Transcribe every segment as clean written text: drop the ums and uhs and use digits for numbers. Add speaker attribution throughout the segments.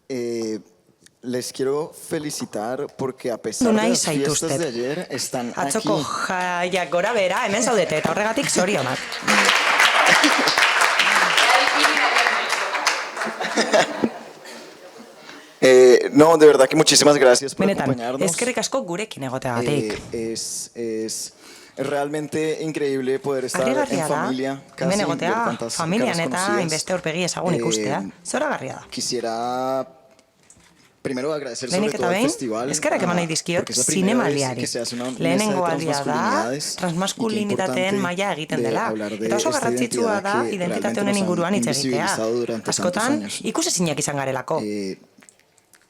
Speaker 1: Eh, Les quiero felicitar porque a pesar de
Speaker 2: Nahi
Speaker 1: las fiestas
Speaker 2: zaituztet.
Speaker 1: de ayer están
Speaker 2: Atzoko
Speaker 1: aquí.
Speaker 2: jaiak gora bera, hemen zaudete, eta horregatik zorionak.
Speaker 1: No, de verdad que muchísimas gracias por
Speaker 2: Benetan,
Speaker 1: acompañarnos.
Speaker 2: eskerrik asko gurekin egoteagatik.
Speaker 1: Es realmente increíble poder estar en
Speaker 2: Harrigarria da,
Speaker 1: familia,
Speaker 2: hemen
Speaker 1: casi ver
Speaker 2: egotea,
Speaker 1: tantas
Speaker 2: familian
Speaker 1: caras
Speaker 2: eta
Speaker 1: conocidas.
Speaker 2: hainbeste aurpegi ezagun ikustea, zoragarria da.
Speaker 1: Quisiera primero agradecer sobre
Speaker 2: Lehenik eta
Speaker 1: todo al
Speaker 2: behin,
Speaker 1: festival,
Speaker 2: eskerrak eman nahi dizkiot
Speaker 1: porque es la primera vez
Speaker 2: zinemaldiari.
Speaker 1: que se hace una mesa de
Speaker 2: Lehenengo aldia da,
Speaker 1: transmasculinidades y qué
Speaker 2: transmaskulinitateen
Speaker 1: importante
Speaker 2: maila egiten
Speaker 1: de
Speaker 2: dela.
Speaker 1: hablar de
Speaker 2: Eta oso
Speaker 1: esta
Speaker 2: garrantzitsua
Speaker 1: identidad
Speaker 2: da
Speaker 1: que
Speaker 2: identitate
Speaker 1: realmente
Speaker 2: honen
Speaker 1: nos han
Speaker 2: inguruan hitz egitea.
Speaker 1: invisibilizado durante tantos
Speaker 2: Askotan,
Speaker 1: años.
Speaker 2: ikusezinak izan garelako.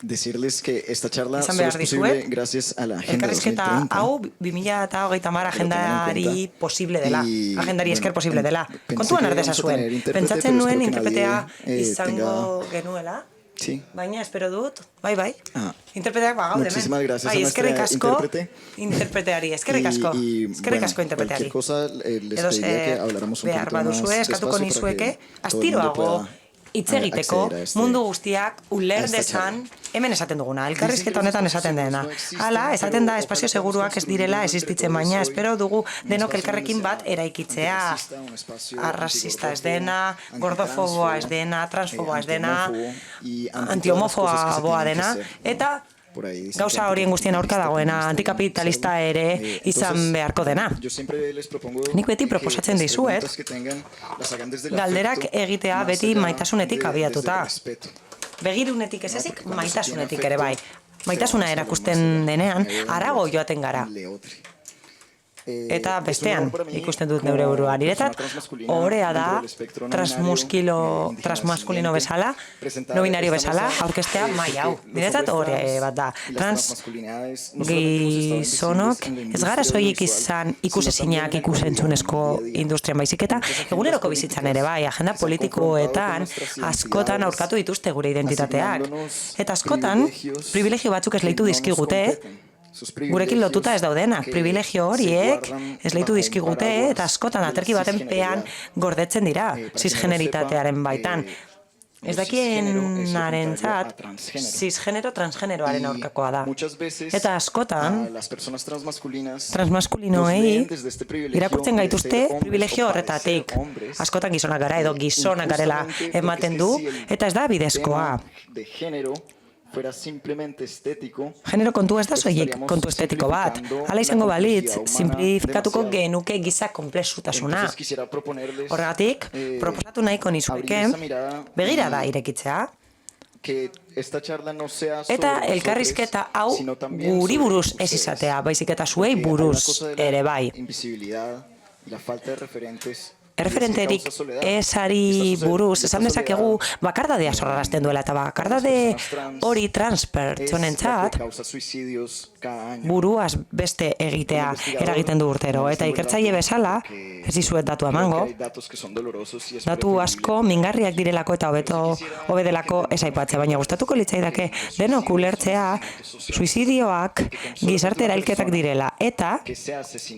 Speaker 1: Decirles que esta charla
Speaker 2: Esan
Speaker 1: solo
Speaker 2: behar
Speaker 1: es posible
Speaker 2: dizuet,
Speaker 1: gracias a la Agenda
Speaker 2: elkarrizketa
Speaker 1: 2030.
Speaker 2: hau 2030
Speaker 1: que lo tengan en
Speaker 2: agendari
Speaker 1: cuenta.
Speaker 2: posible dela,
Speaker 1: Y,
Speaker 2: agendari esker posible dela.
Speaker 1: pensé
Speaker 2: Kontuan
Speaker 1: que
Speaker 2: ardeza
Speaker 1: íbamos a
Speaker 2: zuen,
Speaker 1: tener intérprete,
Speaker 2: pentsatzen
Speaker 1: pero
Speaker 2: nuen
Speaker 1: espero que
Speaker 2: interpretea
Speaker 1: nadie,
Speaker 2: izango genuela,
Speaker 1: Sí.
Speaker 2: baina espero dut, bai.
Speaker 1: Ah.
Speaker 2: Interpreteak bagaude hemen.
Speaker 1: Muchísimas gracias
Speaker 2: Bai,
Speaker 1: a nuestra
Speaker 2: eskerrik asko
Speaker 1: intérprete.
Speaker 2: interpreteari, eskerrik asko. Eskerrik asko interpreteari.
Speaker 1: Cualquier cosa les
Speaker 2: Edo
Speaker 1: pediría que
Speaker 2: zer
Speaker 1: habláramos un
Speaker 2: behar
Speaker 1: poquito más
Speaker 2: baduzue, eskatuko
Speaker 1: despacio para
Speaker 2: nizueke,
Speaker 1: que todo el mundo
Speaker 2: astiroago
Speaker 1: pueda
Speaker 2: hitz egiteko,
Speaker 1: acceder a este-
Speaker 2: mundu guztiak uler
Speaker 1: a esta
Speaker 2: dezan,
Speaker 1: charla.
Speaker 2: hemen esaten duguna, elkarrizketa honetan esaten dena. Hala, esaten da espazio seguruak ez direla existitzen, baina espero dugu denok elkarrekin bat eraikitzea. Arrasista ez dena, gordofoboa ez dena, transfoboa ez dena, antiomofoboa dena, eta gauza horien guztien aurka dagoena, antikapitalista ere izan beharko dena. Nik beti proposatzen dizuet, galderak egitea beti maitasunetik abiatuta. Begirunetik ez ezik, maitasunetik ere bai. Maitasuna erakusten denean, harago joaten gara. Eta bestean ikusten dut neure burua. Niretzat, orea da transmaskulino bezala, no binario bezala, aurkestea mai hau. Niretzat ore bat da. Gizonok ez gara soilik izan ikusezinak ikusentzunezko industrian baizik eta eguneroko bizitzan ere bai, agenda politikoetan askotan aurkatu dituzte gure identitateak. Eta askotan, privilegio batzuk esleitu dizkigute, gurekin lotuta ez daudenak, privilegio horiek esleitu dizkigute eta askotan aterki baten pean gordetzen dira, cisgeneritatearen baitan. Ez dakienarentzat, cisgenero transgeneroaren aurkakoa da. Eta askotan, transmaskulinoei irakurtzen gaituzte privilegio horretatik. Askotan gizonak gara edo gizonak garela ematen du, eta ez da bidezkoa. Genero kontu ez da soilik kontu estetiko bat. Hala izango balitz, simplifikatuko genuke giza konplexutasuna. Horregatik, proposatu nahiko nizueke, begirada irekitzea, eta elkarrizketa hau guri buruz ez izatea, baizik eta zuei buruz ere bai. Erreferenterik esari buruz, esan dezakegu bakardadea sorrarazten duela, eta bakardade hori trans pertsonentzat buruaz beste egitea eragiten du urtero. Eta ikertzaile bezala, ez dizuet datu emango, datu asko mingarriak direlako eta hobe delako ez aipatzea, baina gustatuko litzaidake denok ulertzea suizidioak gizarte erailketak direla, eta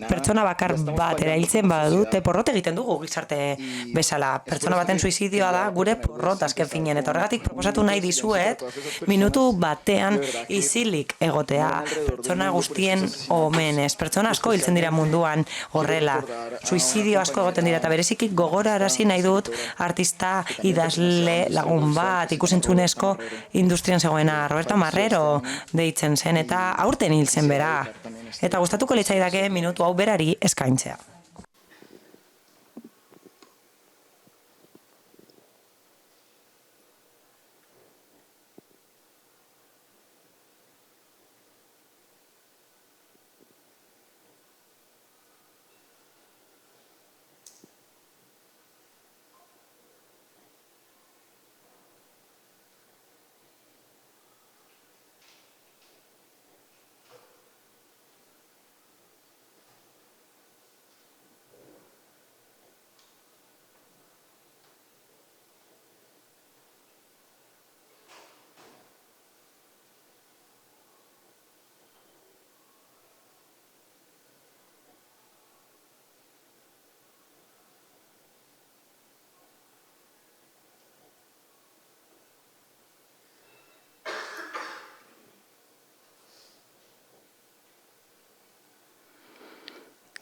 Speaker 2: pertsona bakar bat erailtzen badute porrot egiten dugu gizarte bezala. Pertsona baten suizidioa da gure porrot azken finean, eta horregatik proposatu nahi dizuet minutu batean isilik egotea, pertsona guztien omenez. Pertsona asko hiltzen dira munduan horrela. Suizidio asko egoten dira, eta bereziki gogorarazi nahi dut artista, idazle, lagun bat, ikusentzunezko industrian zegoena, Roberta Marrero deitzen zen, eta aurten hil zen bera. Eta gustatuko litzaidake minutu hau berari eskaintzea.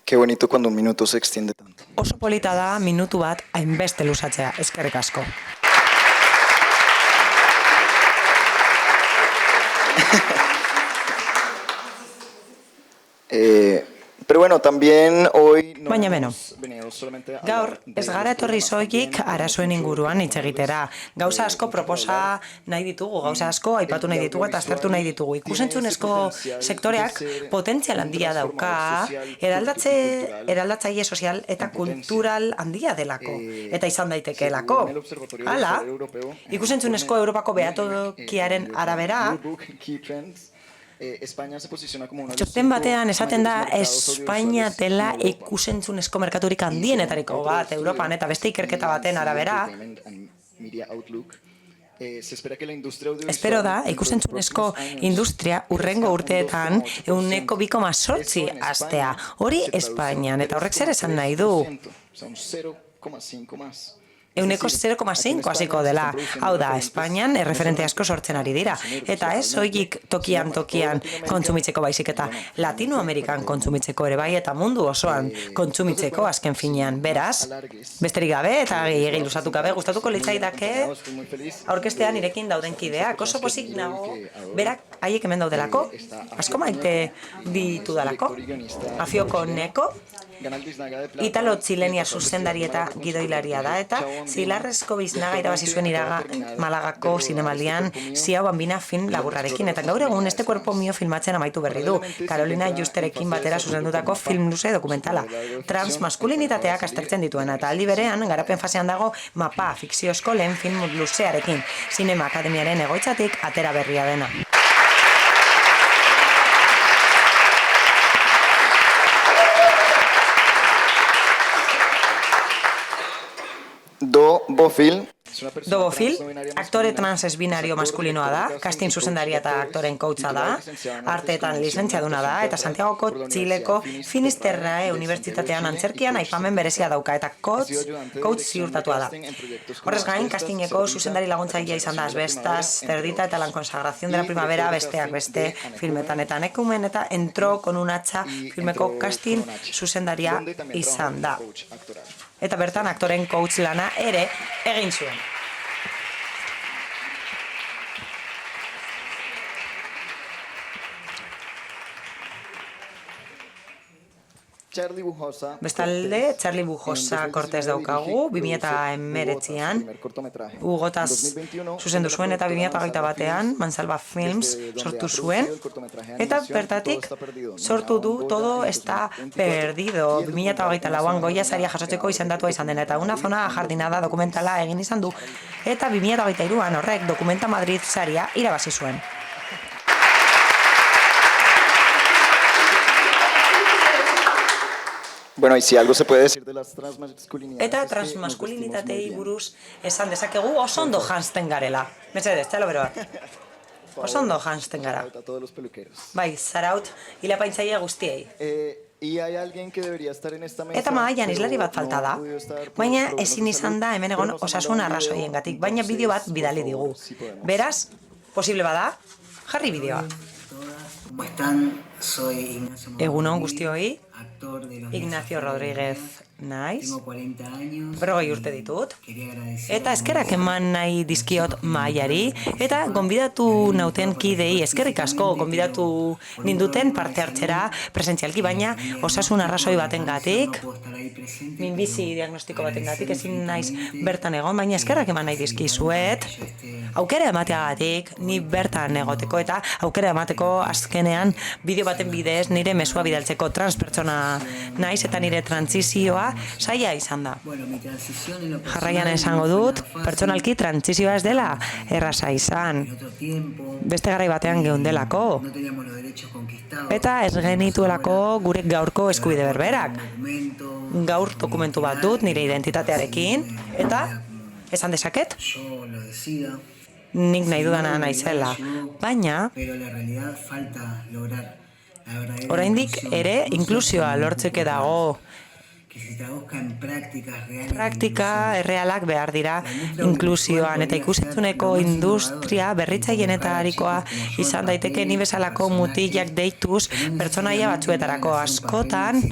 Speaker 1: Qué bonito cuando un minuto se extiende tanto.
Speaker 2: Oso polita da minutu bat hainbeste luzatzea, eskerrik asko.
Speaker 1: Pero bueno, también hoy no
Speaker 2: Baina
Speaker 1: hemos venido solamente a
Speaker 2: gaur,
Speaker 1: hablar de
Speaker 2: ez gara
Speaker 1: los
Speaker 2: etorri
Speaker 1: problemas
Speaker 2: soilik
Speaker 1: también,
Speaker 2: arazoen inguruan hitz egitera. Gauza asko proposa nahi ditugu, gauza asko aipatu nahi ditugu eta aztertu nahi ditugu. Ikusentzunezko sektoreak potentzial handia dauka, eraldatzaile sozial eta kultural handia delako, eta izan daitekeelako. Hala, ikusentzunezko Europako behatokiaren arabera, txosten batean esaten da Espainia dela ikusentzunezko merkaturik handienetariko bat Europan, eta beste ikerketa baten arabera espero da ikusentzunezko industria urrengo urteetan 2,8 hastea. Hori Espainian, eta horrek zer esan nahi du? 0,5 hasiko dela. Hau da, Espainian erreferente asko sortzen ari dira. Eta ez soilik tokian kontsumitzeko baizik eta Latinoamerikan kontsumitzeko ere bai eta mundu osoan kontsumitzeko azken finean. Beraz, besterik gabe eta gehiegi luzatu gabe gustatuko litzaidake aurkestean nirekin dauden kideak. Oso pozik nago, berak haiek hemen daudelako, asko maite ditudalako, Afioko Neko, Italo-Txilenia zuzendari eta gidoilaria da, eta Zilarrezko Biznaga irabazi zuen Malagako zinemaldian Ziau Bambina film laburrarekin, eta gaur egun Este cuerpo mío filmatzen amaitu berri du, Carolina Justerekin batera zuzendutako film luze dokumentala. Transmaskulinitateak aztertzen dituena, eta aldi berean, garapen fasean dago Mapa, fikziozko lehen film luzearekin, Zinema Akademiaren egoitzatik atera berria dena. Dobofil, aktore trans ez-binario maskulinoa da, casting zuzendaria eta aktoren coacha da, arteetan lizentziaduna da, eta Santiagoko Txileko Finisterrae Unibertsitatean antzerkian aipamen berezia dauka, eta coach ziurtatua da. Horrez gain, castingeko zuzendari laguntzailea izan da Asbestas, Cerdita eta La Consagración de la Primavera besteak beste filmetan, eta Nekumen eta Entró con un hacha filmeko casting zuzendaria izan da. Eta bertan aktoren coach lana ere egin zuen. Bestalde, Charlie Bujosa Cortés daukagu, 2019an, Ugotaz zuzendu zuen eta 2021an Mansalva Films sortu zuen, eta bertatik sortu du Todo está perdido, 2024an Goya saria jasotzeko izendatua izan dena, eta Una zona jardinada dokumentala egin izan du, eta 2023an horrek Dokumenta Madrid saria irabazi zuen.
Speaker 1: Bueno, y si algo se puede decir de las transmasculinidades.
Speaker 2: Eta transmaskulinitatei buruz esan dezakegu oso ondo janzten garela. Mesedez, txalo bero bat. Oso ondo janzten gara. Bai, Zaraut, hilapaintzaia guztiei. Eta mahaian islari bat falta da, baina ezin izan da hemen egon osasun arrazoiengatik, baina bideo bat bidali digu. Beraz, posible bada, jarri bideoa. Egunon guztioi, Ignacio Rodríguez naiz, 40 urte ditut, eta eskerrak eman nahi dizkiot mahaiari, eta gonbidatu nauten kidei eskerrik asko gonbidatu ninduten parte hartzera presentzialki, baina osasun arrazoi batengatik, minbizi diagnostiko batengatik ezin naiz bertan egon, baina eskerrak eman nahi dizkizuet, aukera emateagatik, ni bertan egoteko eta aukera emateko azkenean bideo baten bidez nire mezua bidaltzeko transpertsona naiz eta nire trantsizioa saia izan da. Jarraian esango dut, pertsonalki trantsizioa ez dela erraza izan. Beste garai batean geundelako. Eta ez genituelako gure gaurko eskubide berberak. Gaur dokumentu bat dut nire identitatearekin, eta esan dezaket? Nik nahi dudana naizela, baina oraindik ere inklusioa lortzeke dago. Praktika errealak behar dira inklusioan, eta ikusentzuneko industria berritzaienetarikoa izan daiteke ni bezalako mutilak deituz pertsonaia batzuetarako. Askotan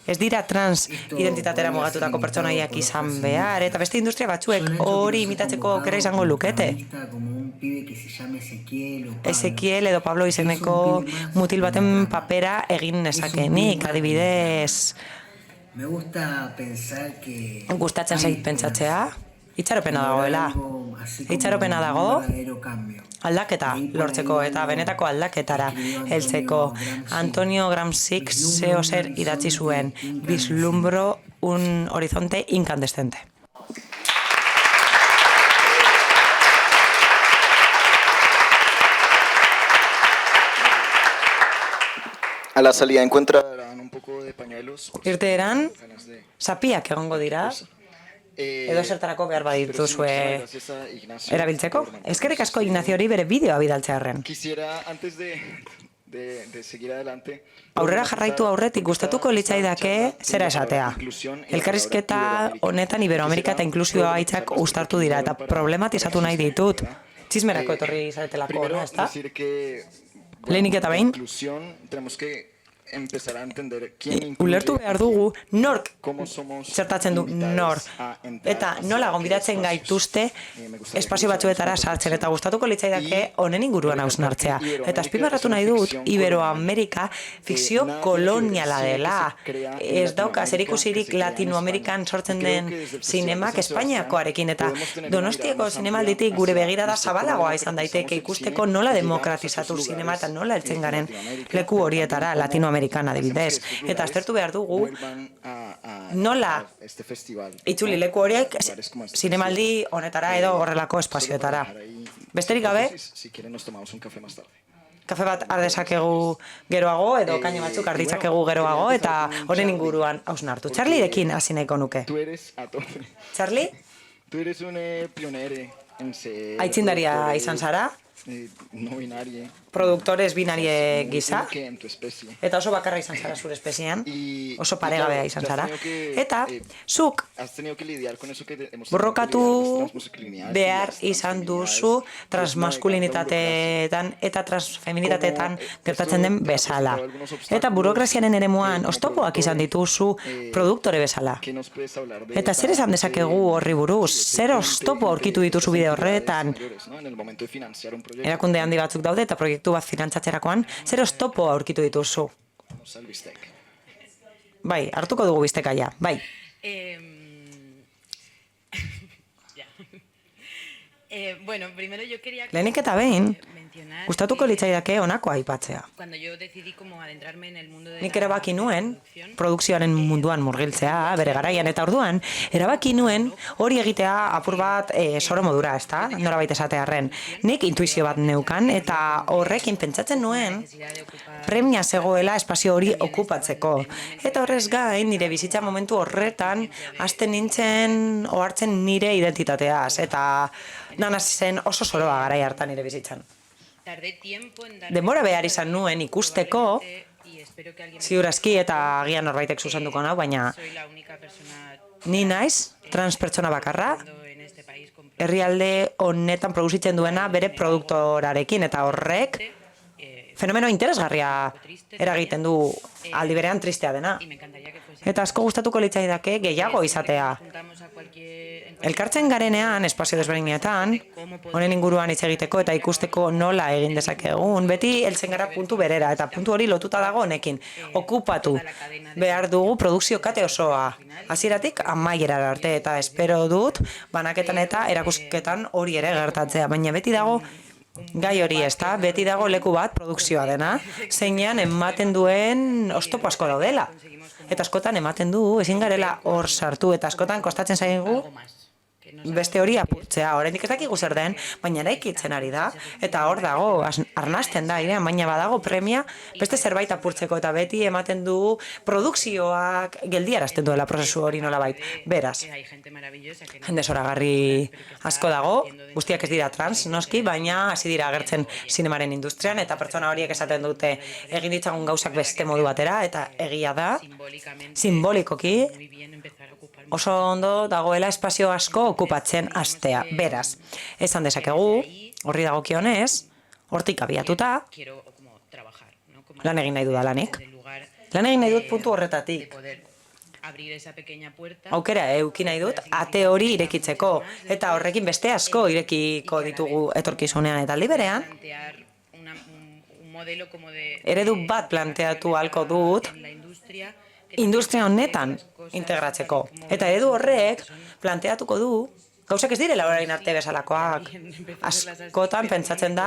Speaker 2: Ez dira trans identitatera mugatutako pertsonaiak izan behar, eta beste industria batzuek hori imitatzeko aukera izango lukete. Ezekiel edo Pablo izeneko mutil baten papera egin nezakenik, adibidez. Gustatzen zait pentsatzea, itxaropena dagoela. Itxaropena dago aldaketa lortzeko eta benetako aldaketara heltzeko. Antonio Gramscik zeo zer idatzi zuen, vislumbro un horizonte incandescente.
Speaker 1: A la salida encontrarán un poco de pañuelos.
Speaker 2: Irteeran, zapiak egongo dira, edo zertarako behar badituzue erabiltzeko. Eskerrik asko Ignaziori bere bideoa bidaltzearren. Aurrera jarraitu aurretik gustatuko litzaidake zera esatea. Elkarrizketa honetan Iberoamerika eta inklusioa hitzak uztartu dira eta problematizatu nahi ditut. Txismerako etorri izatetelako, no, ezta? Lehenik eta behin, ulertu behar dugu nork zertatzen du nor eta nola gonbidatzen gaituzte espazio batzuetara sartzen eta gustatuko litzaidake honen inguruan hausnartzea. Eta azpimarratu nahi dut Iberoamerika fikzio koloniala dela. Ez dauka zerikusirik Latinoamerikan sortzen den zinemak Espainiakoarekin eta Donostiako zinemalditik gure begirada zabalagoa izan daiteke ikusteko nola demokratizatu zinema eta nola heltzen garen leku horietara Latinoamerikan adibidez. Eta aztertu behar dugu nola itzuli leku horiek zinemaldi honetara edo horrelako espazioetara. Besterik gabe, kafe bat ardezakegu geroago edo kaino batzuk arditzakegu geroago eta horren inguruan hausnartu. Txarlirekin hasi nahiko nuke. Txarli? Aitzindaria izan zara? Produktores binarie gisa, eta oso bakarra izan zara zure espeziean, oso paregabea izan zara, eta zuk borrokatu behar izan duzu transmaskulinitateetan eta transfeminitateetan gertatzen den bezala. Eta burokraziaren eremuan oztopoak izan dituzu produktore bezala. Eta zer esan dezakegu horri buruz? Zer oztopo aurkitu dituzu bide horretan? Erakunde handi batzuk daude eta proiektu bat finantzatzerakoan, zer oztopo aurkitu dituzu? Bai, hartuko dugu bistekaia, bai. Lehenik eta behin, gustatuko litzaidake honako aipatzea. Nik erabaki nuen, produkzioaren munduan murgiltzea, bere garaian, eta orduan, erabaki nuen hori egitea apur bat soro modura, ezta? Norabait esatearren. Nik intuizio bat neukan, eta horrekin pentsatzen nuen, premia zegoela espazio hori okupatzeko. Eta horrez gain, nire bizitza momentu horretan, hasten nintzen, ohartzen nire identitateaz, eta nanasi zen oso soroa garai hartan nire bizitzan. Denbora behar izan nuen ikusteko, ziurazki eta agian norbaitek zuzenduko nau, baina ni naiz, transpertsona bakarra, herrialde honetan produzitzen duena bere produktorarekin, eta horrek fenomeno interesgarria eragiten du aldi berean tristea dena. Eta asko gustatuko litzaidake gehiago izatea. Elkartzen garenean, espazio desberdinetan, honen inguruan hitz egiteko eta ikusteko nola egin dezakegun, beti heltzen gara puntu berera, eta puntu hori lotuta dago honekin. Okupatu behar dugu produkzio kate osoa. Hasieratik amaierara arte, eta espero dut banaketan eta erakusketan hori ere gertatzea, baina beti dago gai hori, ezta? Beti dago leku bat produkzioa dena, zeinean ematen duen oztopo asko daudela. Eta askotan ematen du, ezin garela hor sartu, eta askotan kostatzen zaigu beste hori apurtzea. Oraindik ez dakigu zer den, baina eraikitzen ari da, eta hor dago, arnasten da, baina badago premia beste zerbait apurtzeko, eta beti ematen du produkzioak geldiarazten duela prozesu hori nolabait. Beraz, jende zoragarri asko dago, guztiak ez dira trans, noski, baina hasi dira agertzen zinemaren industrian, eta pertsona horiek esaten dute egin ditzagun gauzak beste modu batera, eta egia da, simbolikoki, oso ondo dagoela espazio asko okupatzen hastea. Beraz, esan dezakegu, horri dagokionez, hortik abiatuta, lan egin nahi dudalanik. Lan egin nahi dut puntu horretatik. Aukera euki nahi dut, ate hori irekitzeko. Eta horrekin beste asko irekiko ditugu etorkizunean eta aldi berean. Eredu bat planteatu halko dut industria honetan integratzeko. Eta eredu horrek planteatuko du gauzak ez direla orain arte bezalakoak. Askotan pentsatzen da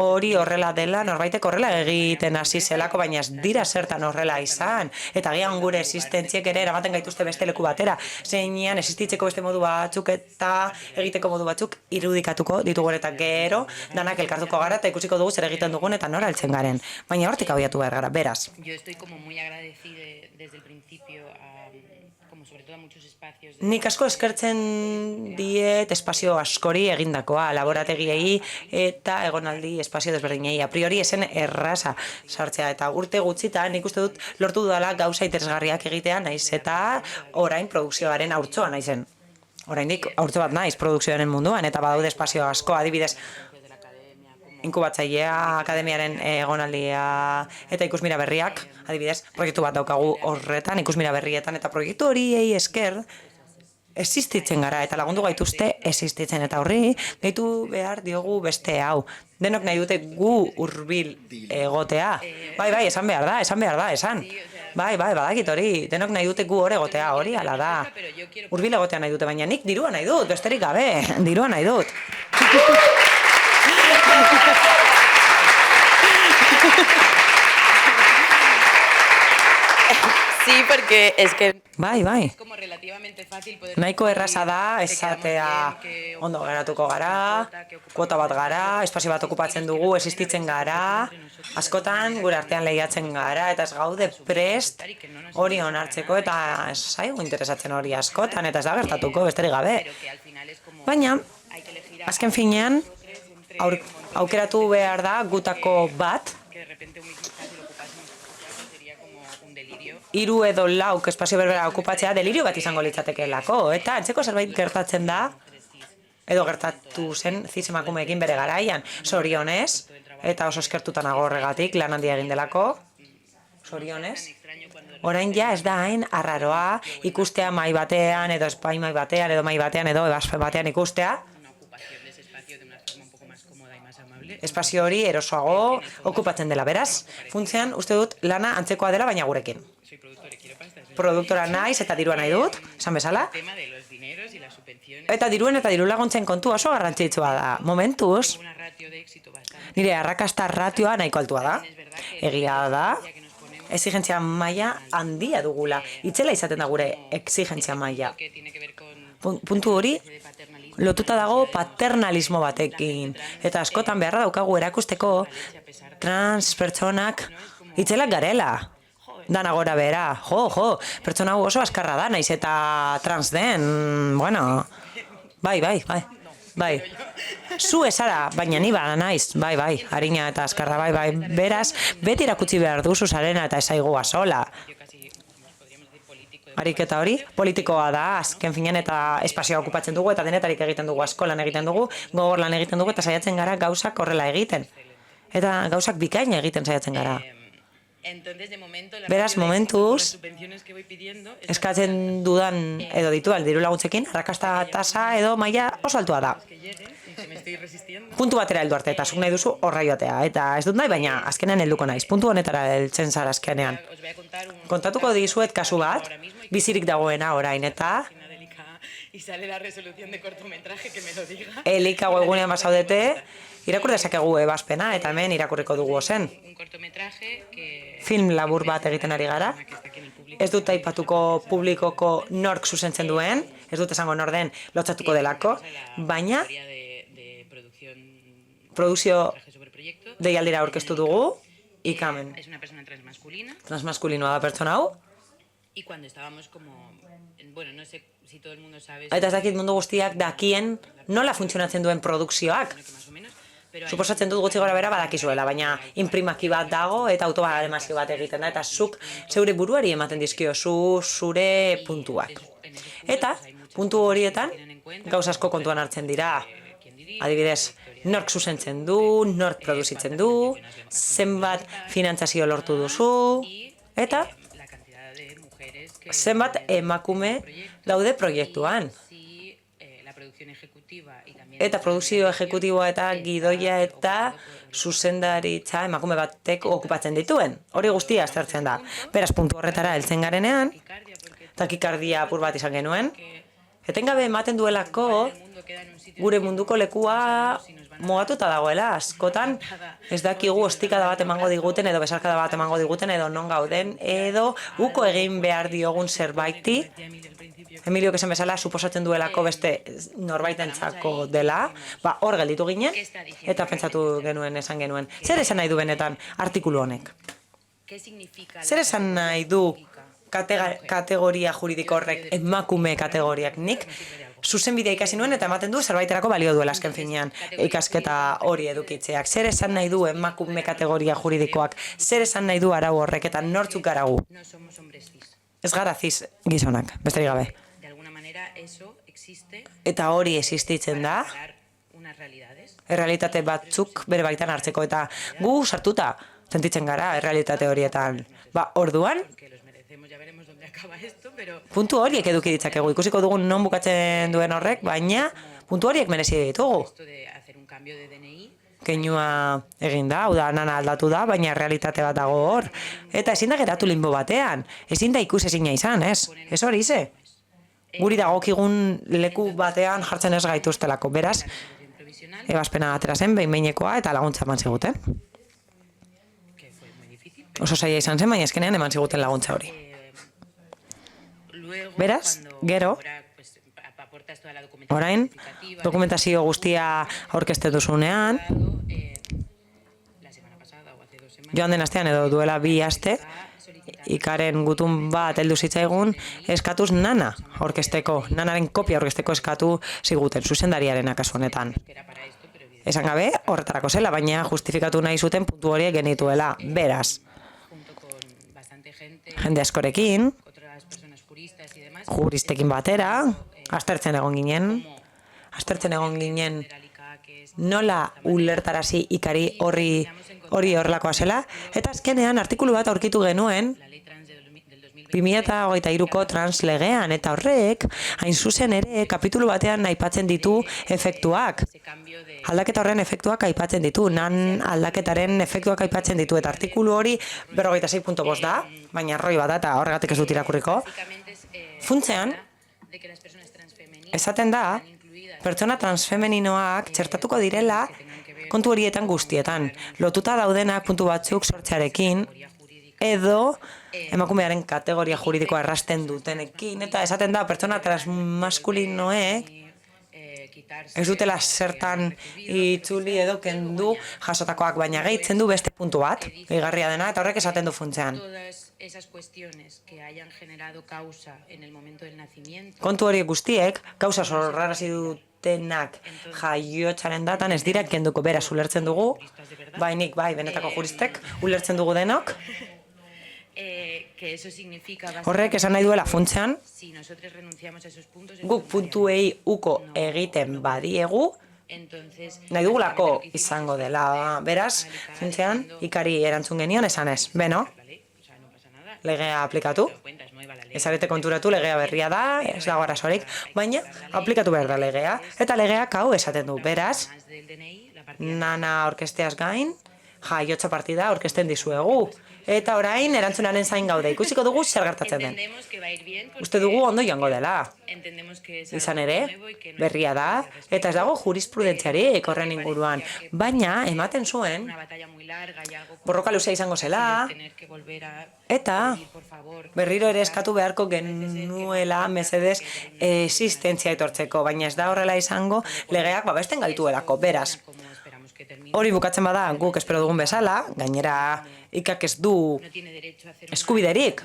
Speaker 2: hori horrela dela, norbaitek horrela egiten hasi zelako, baina ez dira zertan horrela izan. Eta agian gure existentziek ere eramaten gaituzte beste leku batera. Zeinean existitzeko beste modu batzuk eta egiteko modu batzuk irudikatuko ditugu eta gero danak elkartuko gara eta ikusiko dugu zer egiten dugun eta nora heltzen garen. Baina hortik abiatu behar gara, beraz. Nik asko eskertzen diet espazio askori egindakoa, laborategiei eta egonaldi espazio desberdinei. A priori esen erraza sartzea eta urte gutxitan nik uste dut lortu dudala gauza interesgarriak egitea naiz eta orain produkzioaren haurtzoa naizen. Oraindik haurtzo bat naiz produkzioaren munduan eta badaude espazio asko, adibidez inkubatzailea, akademiaren egonaldia eta ikusmira berriak, adibidez, proiektu bat daukagu horretan, ikusmira berrietan, eta proiektu horiei esker existitzen gara, eta lagundu gaituzte existitzen, eta horri gehitu behar diogu beste hau. Denok nahi dute gu hurbil egotea. Bai, esan behar da, esan. Bai, badakit hori, denok nahi dute gu hor egotea, hori ala da. Hurbil egotea nahi dute, baina nik dirua nahi dut, besterik gabe, dirua nahi dut.
Speaker 3: Sí, porque es que...
Speaker 2: Bai. Nahiko erraza da, esatea ondo geratuko gara, kuota bat gara, espazio bat okupatzen dugu, existitzen gara, askotan gure artean lehiatzen gara, eta ez gaude prest hori onartzeko, eta ez zaigu interesatzen hori askotan, eta ez da gertatuko, besterik gabe. Baina, azken finean, aukeratu behar da gutako bat, 3 edo 4 espazio berbera okupatzea delirio bat izango litzatekeelako, eta antzeko zerbait gertatzen da, edo gertatu zen zizemakumeekin bere garaian, zorionez, eta oso eskertutan horregatik lan handia egin delako, zorionez. Orain ja ez da hain arraroa ikustea mai batean, edo espai-mai batean, edo mai batean, edo ebaspe batean ikustea, espazio hori erosoago okupatzen dela, beraz, funtzean uste dut lana antzekoa dela baina gurekin. Produktora naiz eta dirua nahi dut, esan bezala. Eta diruen eta diru laguntzen kontu oso garrantzitsua da. Momentuz, nire arrakasta ratioa nahiko altua da. Egia da, exigentzia maila handia dugula. Itzela izaten da gure exigentzia maila. Puntu hori, lotuta dago paternalismo batekin. Eta askotan beharra daukagu erakusteko trans pertsonak itzelak garela. Dana gora bera, pertsona hau oso askarra da, naiz eta trans den, bueno, bai. Zu esara, baina ni bada naiz, bai, harina eta askarra, bai, beraz, beti erakutsi behar duzu zarena eta esaigua sola. Ariketa hori, politikoa da, azken finean eta espazioa okupatzen dugu, eta denetarik egiten dugu, asko lan egiten dugu, gogor lan egiten dugu, eta saiatzen gara gauzak horrela egiten. Eta gauzak bikaina egiten saiatzen gara. Beraz, momentuz, eskatzen dudan edo ditual diru laguntzekin, arrakasta tasa edo maila oso altua da. Puntu batera heldu arte, eta zuk nahi duzu horra joatea, eta ez dut nahi, baina azkenean helduko naiz, puntu honetara heltzen zara azkenean. Kontatuko dizuet kasu bat, bizirik dagoena orain, eta Elika webgunean basaudete, irakur dezakegu ebazpena, eta hemen irakurriko dugu ozen. Film labur bat egiten ari gara. Ez dut aipatuko publikoko nork zuzentzen duen, ez dut esango nor den lotzatuko delako, baina produkzio deialdira aurkeztu dugu, ikamen. Transmaskulinoa da pertsona hau. Eta ez dakit mundu guztiak dakien nola funtzionatzen duen produkzioak. Suposatzen dut gutxi gora bera badakizuela, baina imprimaki bat dago eta autobalemazio bat egiten da, eta zuk zeure buruari ematen dizkiozu zure puntuak. Eta puntu horietan gauz asko kontuan hartzen dira. Adibidez, nork zuzentzen du, nork produzitzen du, zenbat finantzazio lortu duzu, eta zenbat emakume daude proiektuan. Eta produkzio ejekutiboa eta gidoia eta zuzendaritza emakume batek okupatzen dituen. Hori guztia aztertzen da. Beraz, puntu horretara heltzen garenean, takikardia apur bat izan genuen, etengabe ematen duelako gure munduko lekua mugatuta dagoela. Askotan ez dakigu ostikada bat emango diguten edo besarkada bat emango diguten edo non gauden edo uko egin behar diogun zerbaiti. Emilio esan bezala suposatzen duelako beste norbaitentzako dela, hor gelditu ginen eta pentsatu genuen esan genuen. Zer esan nahi du benetan artikulu honek? Zer esan nahi du kategoria juridiko horrek, emakume kategoriak? Nik zuzenbidea ikasi nuen eta ematen du zerbaiterako balio duela azken finean ikasketa hori edukitzeak. Zer esan nahi du emakume kategoria juridikoak? Zer esan nahi du arau horrek eta nortzuk garagu? Ez gara ziz gizonak, besterik gabe. Eta hori existitzen da, errealitate batzuk bere baitan hartzeko eta gu sartuta sentitzen gara errealitate horietan. Orduan, puntu horiek eduki ditzakegu. Ikusiko dugun non bukatzen duen horrek, baina puntu horiek merezi ditugu. Keinua egin da, hau da, nana aldatu da, baina realitate bat dago hor. Eta ezin da geratu limbo batean. Ezin da ikusezina izan, ez? Ez hori ze? Guri dagokigun leku batean jartzen ez gaituztelako. Beraz, ebazpena atera zen, behin-behinekoa eta laguntza eman ziguten. Oso zaila izan zen, baina ezkenean eman ziguten laguntza hori. Beraz, gero, orain, dokumentazio guztia aurkezten duzunean, joan den astean edo duela 2 aste, ikaren gutun bat heldu zitzaigun eskatuz nana aurkezteko, nanaren kopia aurkezteko eskatu ziguten, zuzendariaren kasu honetan. Esan gabe, horretarako zela, baina justifikatu nahi zuten puntu horiek genituela. Beraz, jende askorekin, juristekin batera, aztertzen egon ginen nola ulertarazi ikari hori horrelakoa zela, eta azkenean artikulu bat aurkitu genuen 2023ko translegean, eta horrek, hain zuzen ere, kapitulu batean aipatzen ditu efektuak. Aldaketa horren efektuak aipatzen ditu, nan aldaketaren efektuak aipatzen ditu, eta artikulu hori 46.5 da, baina arroi bat da, eta horregatik ez dut irakurriko. Funtzean, esaten da, pertsona transfemeninoak txertatuko direla kontu horietan guztietan, lotuta daudenak puntu batzuk sortzearekin, edo emakumearen kategoria juridikoa errasten dutenekin, eta esaten da, pertsona transmaskulinoek ez dutela zertan itzuli edo kendu jasotakoak, baina gehitzen du beste puntu bat, gehigarria dena, eta horrek esaten du funtzean. Kontu horiek guztiek, kausa sorrarazi dutenak jaiotzaren datan ez dira kenduko, beraz ulertzen dugu, bai, benetako juristek, ulertzen dugu denok, horrek esan nahi duela funtzean, guk puntuei uko egiten badiegu, nahi dugulako izango dela. Beraz, funtzean, ikari erantzun genion esan ez. Beno, legea aplikatu, ezarete konturatu legea berria da, ez dago arazorik, baina aplikatu behar da legea. Eta legeak hau esaten du. Beraz, nana orkesteaz gain, jaiotza partida orkesten dizuegu. Eta orain erantzunaren zain gaude, ikusiko dugu zer gertatzen den. Uste dugu ondo joango dela. Izan ere, berria da, eta ez dago jurisprudentziarik horren inguruan. Baina, ematen zuen, borroka luzea izango zela, eta berriro ere eskatu beharko genuela mesedez existentzia etortzeko, baina ez da horrela izango legeak babesten gaituelako, beraz. Hori bukatzen bada guk espero dugun bezala, gainera ikak ez du eskubiderik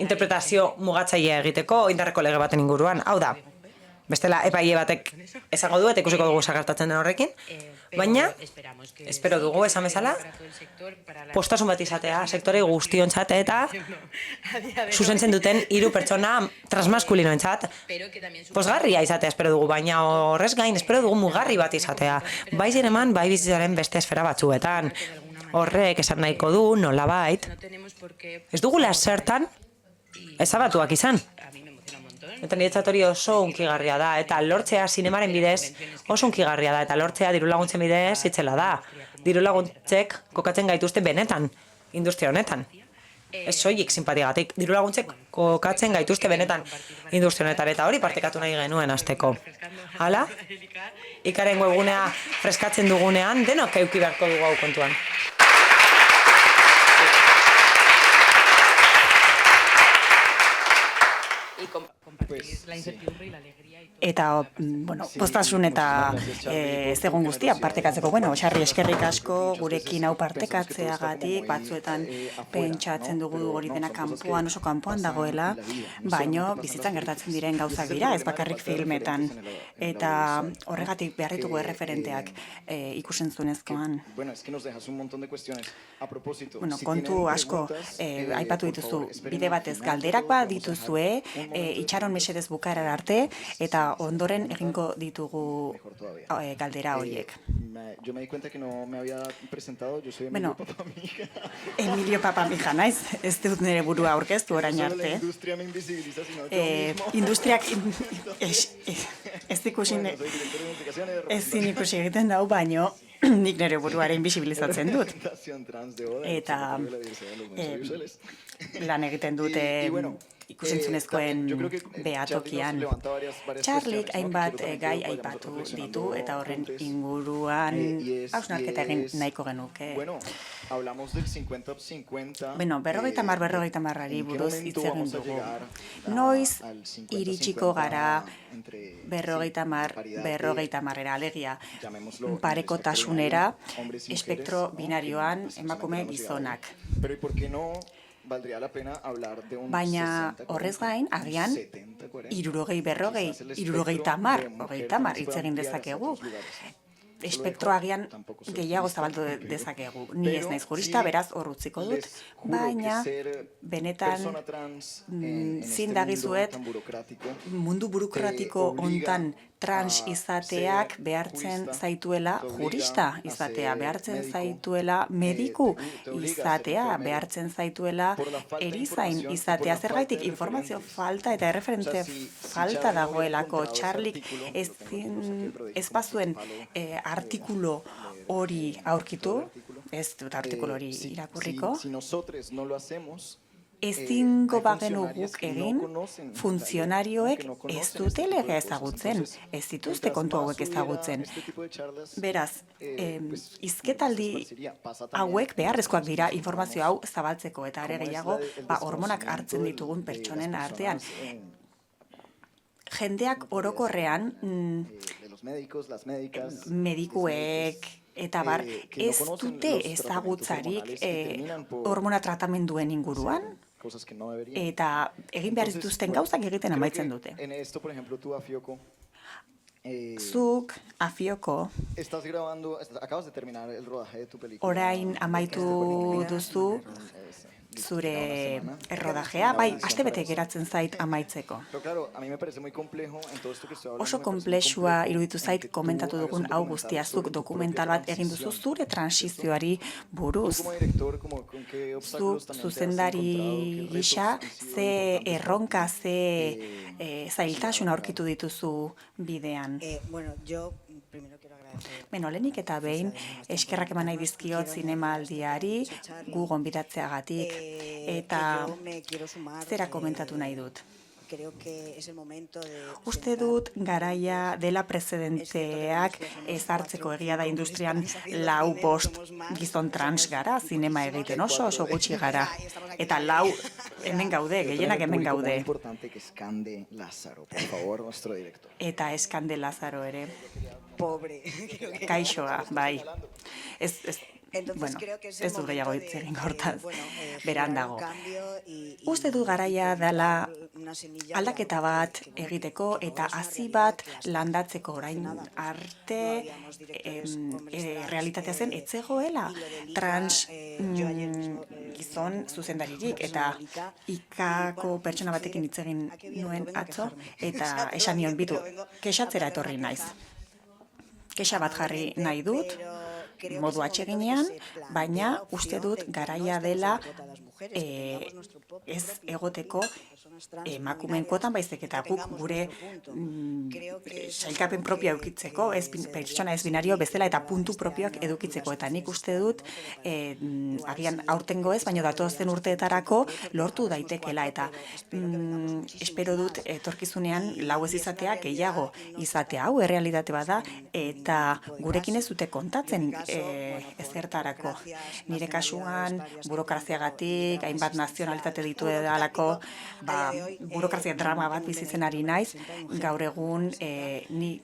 Speaker 2: interpretazio mugatzailea egiteko indarreko lege baten inguruan. Hau da, bestela epaile batek esango du eta ikusiko dugu zagertatzen den horrekin, baina espero dugu esan bezala postasun bat izatea sektore guztiontzat eta zuzentzen duten 3 pertsona transmaskulinoentzat pozgarria izatea espero dugu, baina horrez gain espero dugu mugarri bat izatea, bai zineman, bai bizitzaren beste esfera batzuetan. Horrek esan nahiko du, nolabait, ez dugula zertan ezabatuak izan. Eta niretzat hori oso unkigarria da, eta lortzea sinemaren bidez oso unkigarria da, eta lortzea dirulaguntzen bidez itzela da. Dirulaguntzek kokatzen gaituzte benetan, industria honetan. Ez soilik simpatiagatik, dirulaguntzek kokatzen gaituzte benetan industria honetan, eta hori partekatu nahi genuen hasteko. Hala, Ikaren webgunea freskatzen dugunean, denok euki beharko dugu hau kontuan.
Speaker 4: Eta, postasun eta zegoen guztia partekatzeko, Xarri eskerrik asko gurekin hau partekatzeagatik, batzuetan pentsatzen dugu hori dena kanpoan, oso kanpoan dagoela, baino bizitzan gertatzen diren gauzak dira, ez bakarrik filmetan. Eta horregatik behar ditugu erreferenteak ikusentzunezkoan. Kontu asko aipatu dituzu, bide batez galderak bat dituzue, itxaron mesedez bukaerar arte, eta ondoren egingo ditugu galdera horiek. Emilio Papamija naiz, ez dut nire burua aurkeztu orain arte. Industriak ezin ikusi egiten dau, baino nik nire buruaren bisibilizatzen dut. Eta lan egiten dute ikusentzunezkoen behatokian. Charlik hainbat gai aipatu ditu eta horren inguruan hausnarketa egin nahiko genuke. Berrogeita marrari buruz hitz egin dugu. Noiz iritsiko gara berrogeita marrera, alegia parekotasunera, espektro binarioan emakume gizonak. Baina horrez gain, agian, 60-40, hitz egin dezakegu. Espektro agian gehiago zabaldu dezakegu. Ni ez naiz jurista, beraz hor utziko dut, baina benetan zin dagizuet mundu burokratiko hontan trans izateak behartzen zaituela jurista izatea, behartzen zaituela mediku izatea, behartzen zaituela erizain izatea. Zergaitik informazio falta eta erreferente falta dagoelako. Charlik ez bazuen artikulo hori aurkitu, ez dut artikulo hori irakurriko, ezingo bagenu guk egin, funtzionarioek ez dute legea ezagutzen, ez dituzte kontu hauek ezagutzen. Beraz, hizketaldi hauek beharrezkoak dira informazio hau zabaltzeko, eta are gehiago hormonak hartzen ditugun pertsonen artean. Jendeak orokorrean, medikuek, eta bar, ez dute ezagutzarik hormona tratamenduen inguruan, eta egin behar dituzten gauzak egiten amaitzen dute. Zuk, Afioko, orain amaitu duzu zure errodajea, bai, astebete geratzen zait amaitzeko. Oso konplexua iruditu zait komentatu dugun hau guztia, zuk dokumental bat egin duzu zure transizioari buruz. Zuk zuzendari gisa, ze erronka, ze zailtasun aurkitu dituzu bidean. Lehenik eta behin, eskerrak eman nahi dizkiot zinemaldiari, gu gonbidatzeagatik, eta zera komentatu nahi dut. Uste dut garaia dela precedenteak ezartzeko, egia da industrian 4-5 gizon trans gara, zinema egiten oso gutxi gara. Eta 4 hemen gaude, gehienak hemen gaude. Eta Eskande Lazaro ere. Kaixoa, bai. Ez dut gehiago hitz egin hortaz, beran dago. Uste dut garaia dela aldaketa bat egiteko eta hazi bat landatzeko, orain arte realitatea zen etzegoela trans gizon zuzendaririk, eta ikako pertsona batekin hitz egin nuen atzo, eta esan nion bitu, kexatzera etorri naiz. Kexa bat jarri nahi dut, modu atseginean, baina uste dut garaia dela ez egoteko emakumeen kuotan baizik eta guk gure sailkapen propioa edukitzeko, pertsona ez binario bezala eta puntu propioak edukitzeko. Eta nik uste dut, agian aurtengo ez, baina datozen urteetarako lortu daitekela. Eta espero dut etorkizunean lau ez izatea, gehiago izatea. Hau errealitate bada eta gurekin ez dute kontatzen ezertarako. Nire kasuan, burokraziagatik, hainbat nazionalitate ditu edalako, burokrazia drama bat bizitzen ari naiz, gaur egun ni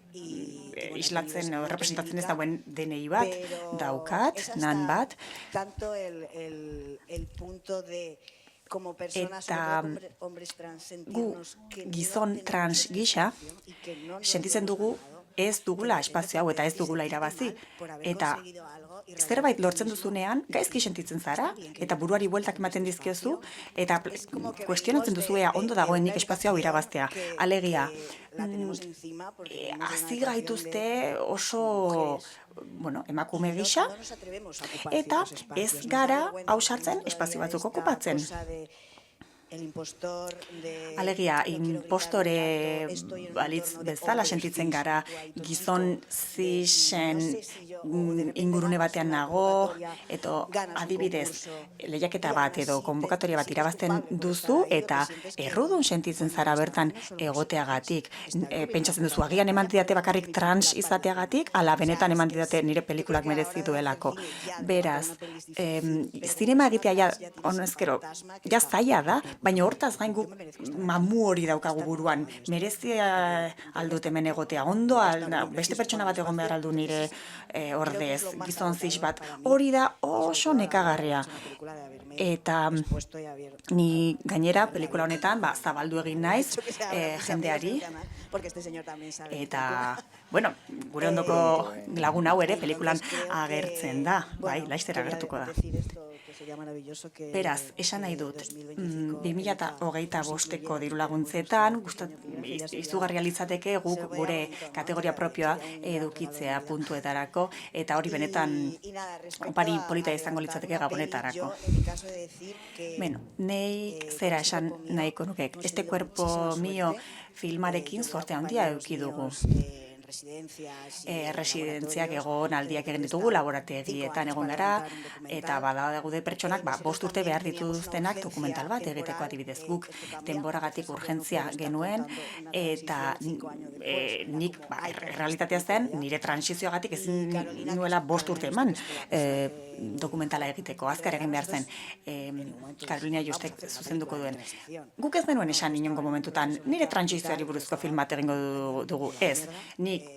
Speaker 4: islatzen, representatzen ez dauen DNI bat, daukat, nan bat, eta gu gizon trans gisa sentitzen dugu ez dugula espazio hau eta ez dugula irabazi. Eta zerbait lortzen duzunean, gaizki sentitzen zara, eta buruari bueltak ematen dizkiozu, eta kuestionatzen duzu ea ondo dagoenik espazio hau irabaztea. Alegia, hazi gaituzte oso emakume gisa, eta ez gara hau sartzen espazio batzuk okupatzen. Alegia, impostore balitz bezala sentitzen gara, gizon zisen ingurune batean nago, edo adibidez, lehiaketa bat edo konbokatoria bat irabazten duzu, eta errudun sentitzen zara bertan egoteagatik. Pentsatzen duzu, agian eman didate bakarrik trans izateagatik, ala benetan eman didate nire pelikulak merezi duelako. Beraz, zinema egitea ja, honezkero, ja zaila da, baina hortaz gain guk mamu hori daukagu buruan. Merezia aldut hemen egotea ondo, beste pertsona bat egon behar aldu nire ordez, gizon zis bat. Hori da oso nekagarria. Eta ni gainera pelikula honetan zabaldu egin naiz jendeari. Eta, gure ondoko lagun hau ere pelikulan agertzen da. Laizter agertuko da. Beraz, esan nahi dut, 2025ko diru laguntzetan, izugarria litzateke guk gure kategoria propioa edukitzea puntuetarako, eta hori benetan opari polita izango litzateke gabonetarako. Nei zera esan nahiko nukek, este cuerpo mío filmarekin zorte handia eduki dugu. Residentziak egon aldiak egin ditugu, laborategietan egon gara, eta badaude pertsonak 5 urte behar dituztenak dokumental bat egiteko adibidez guk denboragatik urgentzia genuen, eta nik realitatea zen, nire transizioagatik ezin nuela 5 urte eman dokumentala egiteko, azkar egin behar zen, Carolina Justek zuzenduko duen. Guk ez denuen esan inongo momentutan, nire transizioari buruzko film bat egingo dugu, ez, nik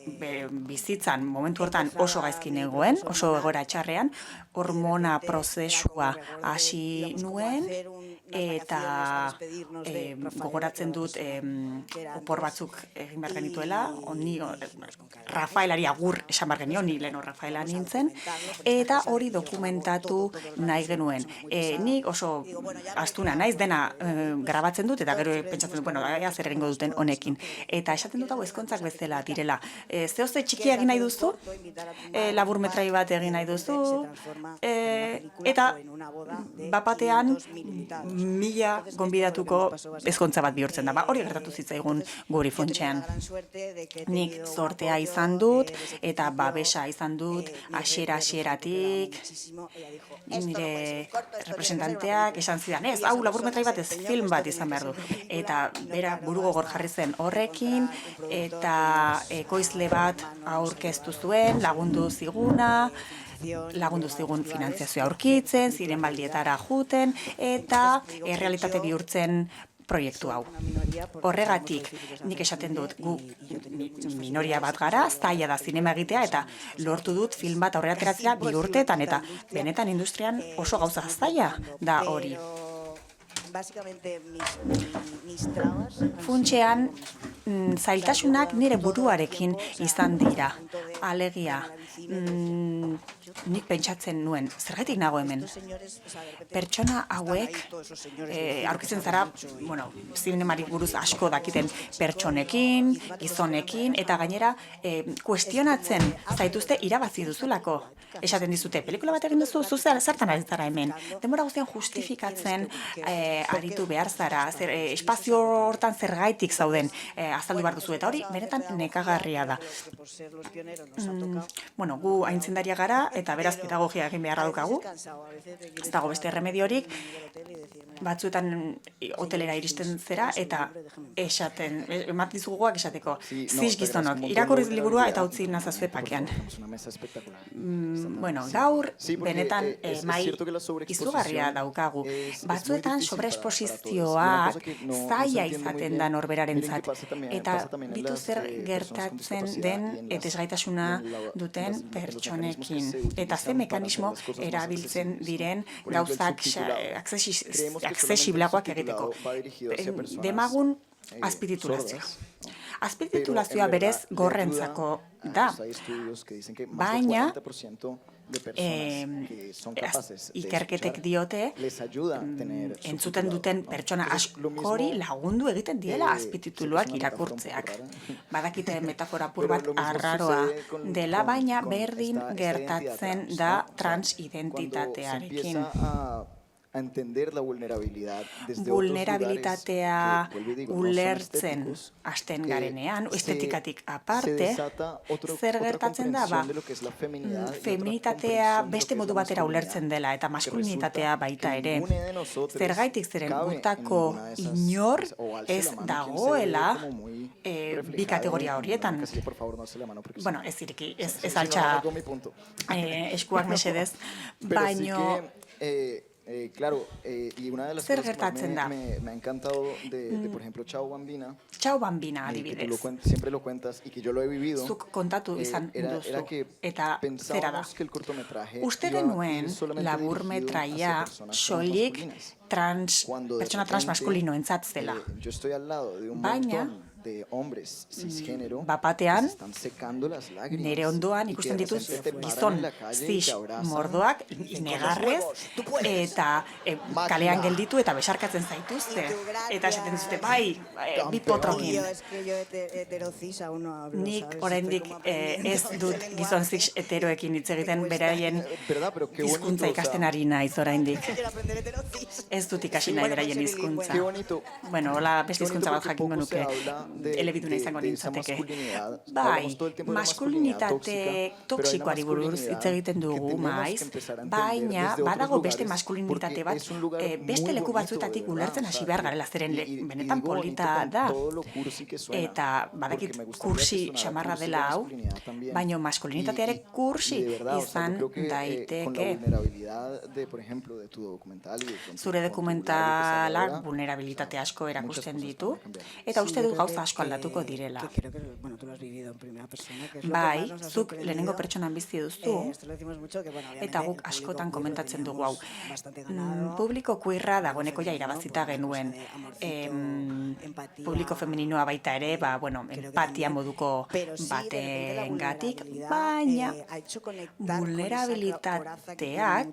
Speaker 4: bizitzan momentu hortan oso gaizki negoen, oso egoera txarrean, hormona prozesua hasi nuen, eta gogoratzen dut opor batzuk egin behar genituela, Rafaelari agur esan behar genio, ni leno Rafaela nintzen, eta hori dokumentatu nahi genuen. Nik oso astuna naiz dena grabatzen dut, eta gero pentsatzen dut, zer egingo duten honekin. Eta esaten dut hau ezkontzak bezala direla. Zehoze txikia egin nahi duzu, laburmetrai bat egin nahi duzu, eta bapatean 1000 gonbidatuko ezkontza bat bihurtzen da. Hori gertatu zitzaigun guri funtsean. Nik zortea izan dut, eta babesa izan dut, hasieratik, nire representanteak esan zidan, ez, hau laburmetrai bat ez, film bat izan behar du. Eta bera burugogor jarri zen horrekin, eta ekoizle bat aurkeztu zuen, lagundu zigun finantziazioa aurkitzen, ziren baldietara juten, eta errealitate bihurtzen proiektu hau. Horregatik, nik esaten dut, gu minoria bat gara, zaila da zinema egitea, eta lortu dut film bat aurrera ateratzea 2 urteetan, eta benetan industrian oso gauza zaila da hori. Funtxean, zailtasunak nire buruarekin izan dira. Alegia, nik pentsatzen nuen, zergatik nago hemen? Pertsona hauek, aurkitzen zara, zinemari buruz asko dakiten pertsonekin, gizonekin, eta gainera, kuestionatzen zaituzte irabazi duzulako. Esaten dizute, pelikula bat egin duzu, zertan ari zara hemen. Denbora guztian justifikatzen aritu behar zara, espazio hortan zergaitik zauden azaldu behar duzu, eta hori benetan nekagarria da. Gu aintzindaria gara, eta beraz pedagogia egin beharra dukagu, ez dago beste erremediorik, batzuetan hotelera iristen zera, eta esaten, emat dizuguak esateko, ziz gizonok, irakurriz liburua eta utzi nazazue pakean. Gaur, benetan, mai izugarria daukagu. Batzuetan, sobreesposizioak zaila izaten da norberarentzat. Eta bitu zer gertatzen den etesgaitasuna duten pertsonekin. Eta ze mekanismo erabiltzen diren gauzak aksesibleagoak egiteko. Demagun azpititulazioa. Azpititulazioa berez gorrentzako da, baina ikerketek diote entzuten duten pertsona askori lagundu egiten diela azpitituluak irakurtzeak. Badakite metafora apur bat arraroa dela, baina berdin gertatzen da transidentitatearekin. Vulnerabilitatea ulertzen hasten garenean, estetikatik aparte, zer gertatzen da, feminitatea beste modu batera ulertzen dela, eta maskulinitatea baita ere. Zergaitik zeren gutako inor ez dagoela bi kategoria horietan. Ez ireki, ez altxa eskuak mesedez, baino...
Speaker 1: Claro, y una de las cosas que me ha encantado de, por ejemplo, Chao Bambina.
Speaker 4: Chao Bambina, adibidez.
Speaker 1: Siempre lo cuentas y que yo lo he vivido.
Speaker 4: Zuk kontatu izan duzu. Eta zera da. Uste genuen laburmetraia soilik pertsona transmaskulinoentzat zela. Baina,
Speaker 1: de hombres cisgénero
Speaker 4: bapatean,
Speaker 1: están secando las lágrimas.
Speaker 4: Nire ondoan ikusten dituz gizon cis mordoak negarrez eta kalean gelditu eta besarkatzen zaituzte. Eta esaten duzute, bi potrokin. Nik oraindik ez dut gizon cis heteroekin hitz egiten beraien hizkuntza ikasten ari naiz oraindik. Ez dut ikasi nahi beraien hizkuntza. Hola, beste hizkuntza bat jakingo nuke. Elebiduna izango nintzateke. Maskulinitate toksikoari buruz hitz egiten dugu maiz, baina badago beste maskulinitate bat beste leku batzuetatik ulertzen hasi behar garela, zeren benetan polita da. Eta badakit kursi xamarra dela hau, baina maskulinitateare kursi izan daiteke. Zure dokumentalak vulnerabilitate asko erakusten ditu, eta uste du gauza asko aldatuko direla. Zuk lehenengo pertsonan bizi duzu, eta guk askotan komentatzen dugu hau. Publiko queerra dagoeneko ja irabazita genuen. Publiko femeninoa baita ere, empatia moduko batengatik, baina vulnerabilitateak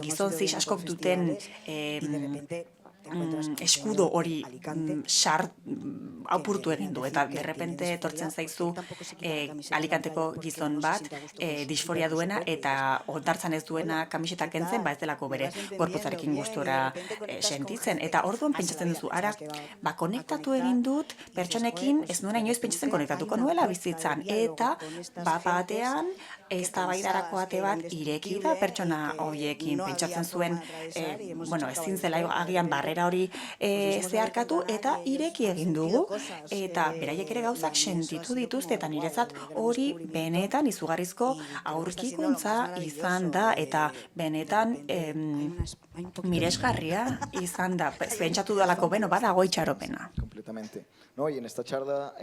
Speaker 4: gizon cis askok duten eskudo hori apurtu egin du, eta derrepente etortzen zaizu Alicanteko gizon bat disforia duena eta ondartzan ez duena kamiseta kentzen, ez delako bere gorputzarekin gustura sentitzen, eta orduan pentsatzen duzu, konektatu egin dut pertsonekin ez nuena inoiz pentsatzen konektatuko nuela bizitzan, eta batean eztabaidarako ate bat ireki da pertsona horiekin pentsatzen zuen ezin zela agian barrera hori zeharkatu, eta ireki egin dugu, eta beraiek ere gauzak sentitu dituzte, eta niretzat hori benetan izugarrizko aurkikuntza izan da, eta benetan miresgarria izan da. Pentsatu dalako, badago itxaropena.
Speaker 1: Completamente. No, y en esta charla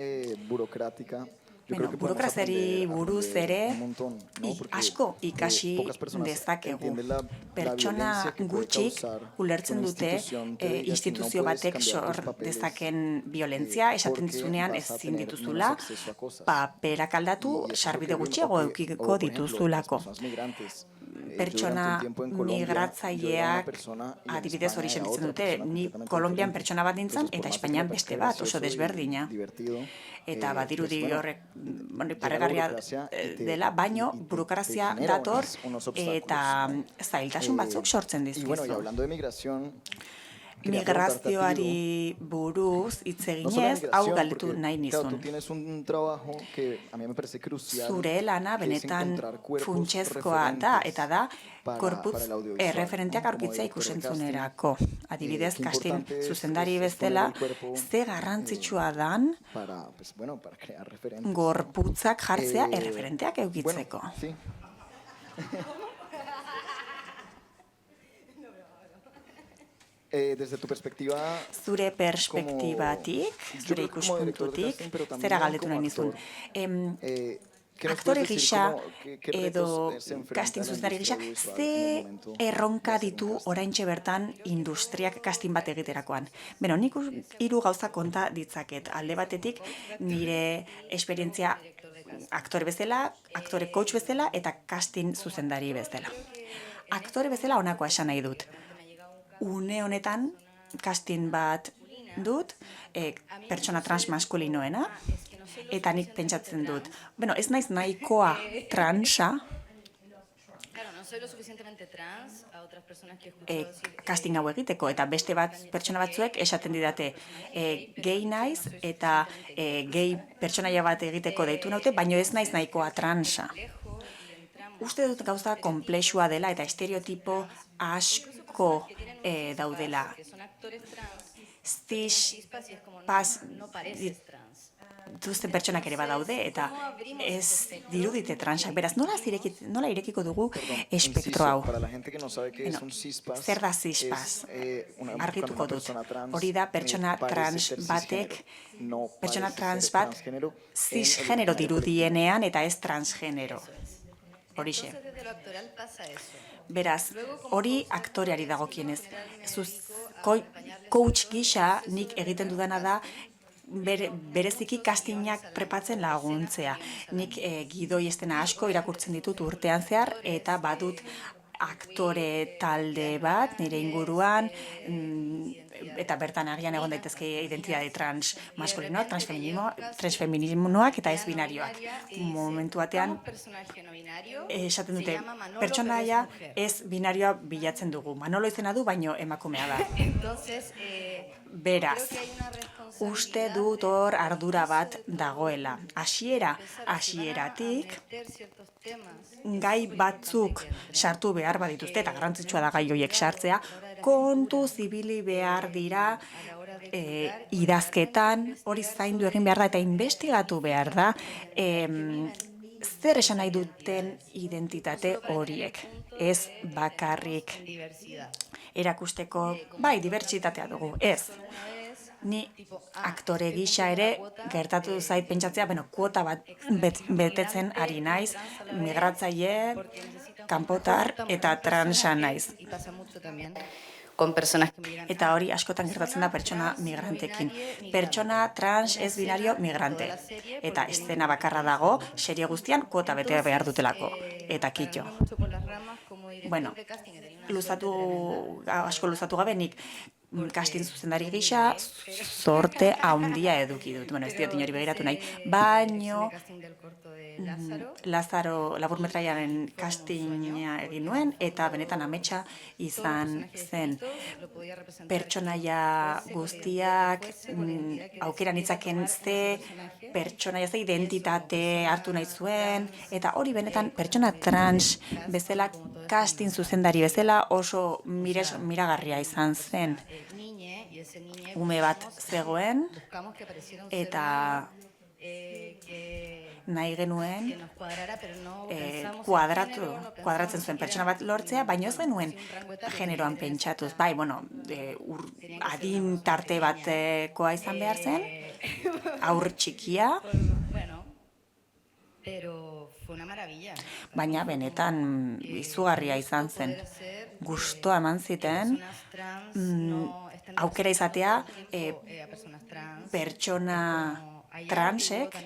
Speaker 1: burocrática
Speaker 4: burokraziari buruz ere asko ikasi dezakegu. Pertsona gutxik ulertzen dute instituzio batek sor dezaken violentzia, esaten dizunean ezin dituzula, paperak aldatu, sarbide gutxiago eukiko dituzulako. Pertsona migratzaileak adibidez hori sentitzen dute, ni Kolonbian pertsona bat nintzen eta Espainian beste bat, oso desberdina. Eta badirudi horrek paregarria dela, baino burokrazia dator eta zailtasun batzuk sortzen dizkizu. Migrazioari buruz hitz eginez, hau galdetu nahi nizun. Zure lana benetan funtsezkoa da, eta da, korputz erreferenteak aurkitzea ikusentzunerako. Adibidez, kastin zuzendari bezala, ze garrantzitsua dan gorputzak jartzea erreferenteak eukitzeko. Zure perspektibatik, zure ikuspuntutik, zera galdetu nahi nizun. Aktore gisa edo casting zuzendari gisa, ze erronka ditu oraintxe bertan industriak casting bat egiterakoan? Beno, nik 3 gauza konta ditzaket. Alde batetik, nire esperientzia aktore bezala, aktore coach bezala eta casting zuzendari bezala. Aktore bezala honakoa esan nahi dut. Une honetan, casting bat dut, pertsona transmaskulinoena, eta nik pentsatzen dut. Bueno, ez naiz nahikoa transa, casting hau egiteko, eta beste pertsona batzuek esaten didate gehi naiz, eta gehi pertsonaia bat egiteko deitu naute, baino ez naiz nahikoa transa. Uste dut gauza komplexua dela eta estereotipo asko daudela. Dituzten pertsonak ere badaude eta ez dirudite transak. Beraz, nola irekiko dugu espektro hau? Zer da cispas? Argituko dut. Hori da pertsona trans batek, pertsona trans bat cisgenero dirudienean eta ez transgenero. Horixe. Beraz, hori aktoreari dagokienez. Coach gisa nik egiten dudana da bereziki castingak prepatzen laguntzea. Nik gidoi estena asko irakurtzen ditut urtean zehar eta badut aktore talde bat nire inguruan eta bertan agian egon daitezke identitate trans maskulinoak, transfeminismoak eta ez binarioak. Momentu batean esaten dute, pertsonaia ez binarioa bilatzen dugu. Manolo izena du, baino emakumea da. Beraz, uste dut hor ardura bat dagoela. Hasieratik gai batzuk sartu behar badituzte, eta garrantzitsua da gai horiek sartzea, kontu zibili behar dira idazketan, hori zaindu egin behar da, eta investigatu behar da, zer esan nahi duten identitate horiek. Ez bakarrik erakusteko, bai, dibertsitatea dugu, ez. Ni aktore gisa ere gertatu zait pentsatzea, kuota bat betetzen ari naiz, migratzaile, kanpotar eta transa naiz. Eta hori askotan gertatzen da pertsona migrantekin. Pertsona trans ez binario migrante. Eta eszena bakarra dago, serie guztian kuota bete behar dutelako. Eta kitxo. Bueno, asko luzatu gabe nik casting zuzendari gisa, zorte handia eduki dut. Bueno, ez diot inori begiratu nahi. Baino, Lazaro laburmetraiaren castinga egin nuen, eta benetan ametsa izan zen. Pertsonaia guztiak, aukeran itzaken ze, pertsonaia ze identitate hartu nahi zuen, eta hori benetan pertsona trans bezala, casting zuzendari bezala oso miragarria izan zen. Ume bat zegoen, eta nahi genuen kuadratzen zuen pertsona bat lortzea, baina ez genuen generoan pentsatuz. Bai, adin tarte batekoa izan behar zen, aur txikia, Baina benetan izugarria izan zen. Gustoa eman ziten aukera izatea pertsona transek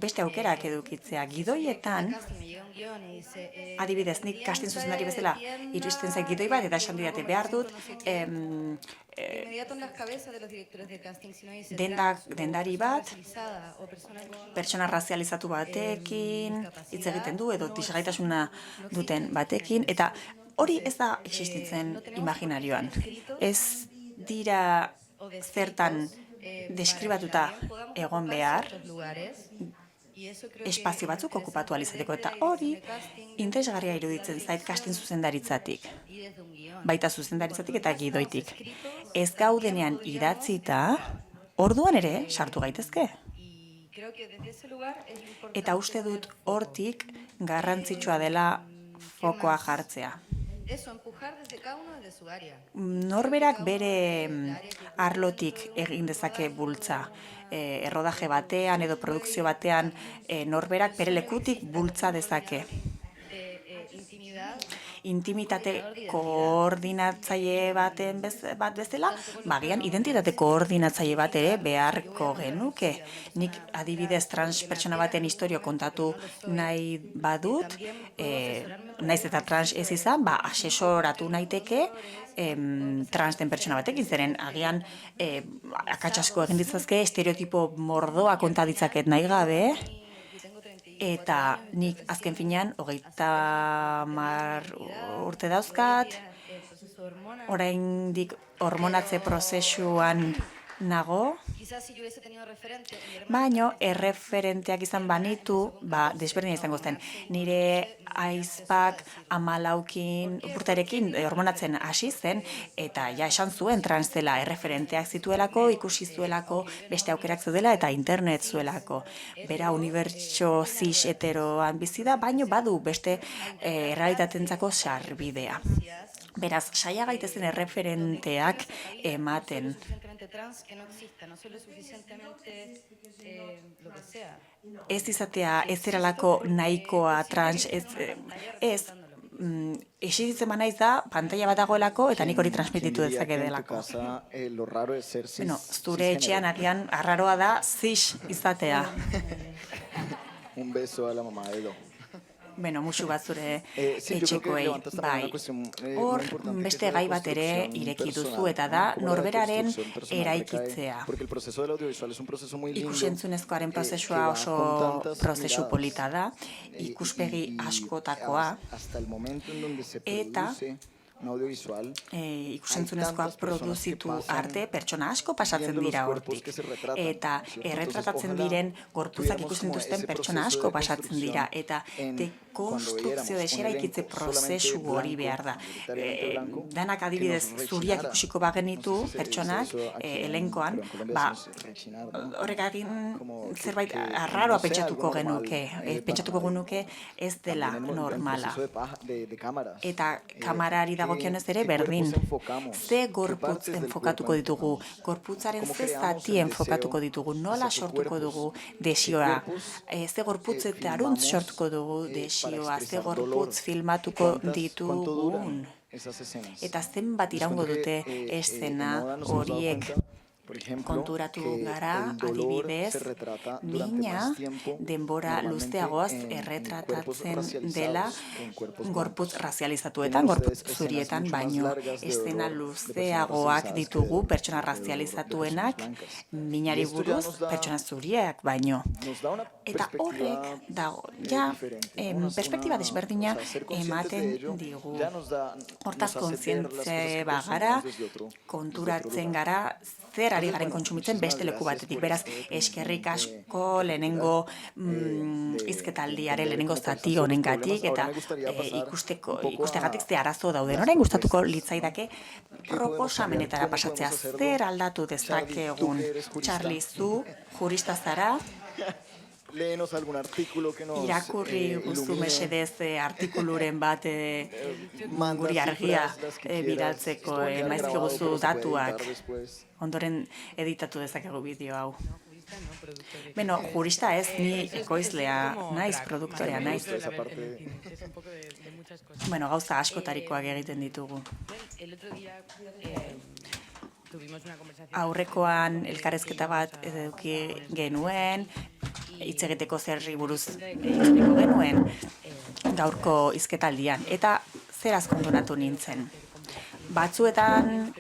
Speaker 4: beste aukerak edukitzea. Gidoietan, adibidez, nik casting zuzendari bezala iristen zait gidoi bat, eta esan didate behar dut, dendari bat, pertsona razializatu batekin, hitz egiten du, edo disgaitasuna duten batekin, eta hori ez da existitzen imaginarioan. Ez dira zertan deskribatuta egon behar, espazio batzuk okupatu alizateko, eta hori interesgarria iruditzen zait casting zuzendaritzatik. Baita zuzendaritzatik eta gidoitik. Ez gaudenean idatzita, orduan ere sartu gaitezke. Eta uste dut hortik garrantzitsua dela fokoa jartzea. Norberak bere arlotik egin dezake bultza. Errodaje batean edo produkzio batean norberak bere lekutik bultza dezake. Intimitate koordinatzaile bat bezala, bagian identitate koordinatzaile bat ere beharko genuke. Nik adibidez trans pertsona baten historio kontatu nahi badut, naiz eta trans ez izan, asesoratu naiteke trans den pertsona batekin, zeren agian akatsasko egin ditzazke, estereotipo mordoa konta ditzaket nahi gabe, eta nik azken finean 30 urte dauzkat, oraindik hormonatze prozesuan nago, baino erreferenteak izan banitu, desberdina izango zen. Nire aizpak 14 urterekin hormonatzen hasi zen, eta ja esan zuen trans dela, erreferenteak zituelako, ikusi zuelako, beste aukerak zeudela eta internet zuelako. Bera unibertso cis heteroan bizi da, baino badu beste errealitatentzako sarbidea. Beraz, saia gaitezen erreferenteak ematen. Ez izatea ez eralako nahikoa trans, ez, esitzen banaiz da, pantalla bat dagoelako, eta nik hori transmititu dezake delako. Zure etxean agian arraroa da cis izatea.
Speaker 1: Un beso a la mamá de Edo.
Speaker 4: Musu bat zure etxekoei, bai. Hor, beste gai bat ere ireki duzu, eta da norberaren eraikitzea. Ikusentzunezkoaren prozesua oso prozesu polita da, ikuspegi askotakoa, eta ikusentzunezkoa produzitu arte pertsona asko pasatzen dira hortik. Eta erretratatzen diren gorputzak ikusten duzten pertsona asko pasatzen dira. Eta dekonstrukzio deseraikitze prozesu hori behar da. Danak adibidez zuriak ikusiko bagenitu pertsonak elenkoan, horrek egin zerbait arraroa pentsatuko genuke. Pentsatuko genuke ez dela normala. Eta kamarari dagokionez ere berdin. Ze gorputz enfokatuko ditugu, gorputzaren ze zati enfokatuko ditugu, nola sortuko dugu desioa, ze gorputz eta aruntz sortuko dugu desioa, ze gorputz filmatuko ditugun. Eta zenbat iraungo dute eszena horiek. Konturatu gara, adibidez, mina denbora luzeagoaz erretratatzen dela gorputz razializatuetan, gorputz zurietan, baino eszena luzeagoak ditugu pertsona razializatuenak, minari buruz pertsona zuriak baino. Eta horrek dago, perspektiba desberdina ematen digu. Hortaz kontzientze bagara, konturatzen gara, zer ari garen kontsumitzen beste leku batetik. Beraz, eskerrik asko lehenengo hizketaldiaren lehenengo zati honengatik eta ikustegatik ze arazo dauden. Orain gustatuko litzaidake proposamenetara pasatzea. Zer aldatu dezakegun? Txarli, zu jurista zara?
Speaker 1: Léenos algún artículo que nos
Speaker 4: irakurri guztu mesedez artikuluren bat guri argia bidaltzeko emaizki guzu datuak. Ondoren editatu dezakegu bideo hau. Beno, jurista ez, ni ekoizlea naiz, produktorea naiz. Bueno, gauza askotarikoak egiten ditugu. Aurrekoan elkarrezketa bat eduki genuen, hitz egiteko zerri buruz egiteko genuen gaurko hizketaldian. Eta zeraz konturatu nintzen. Batzuetan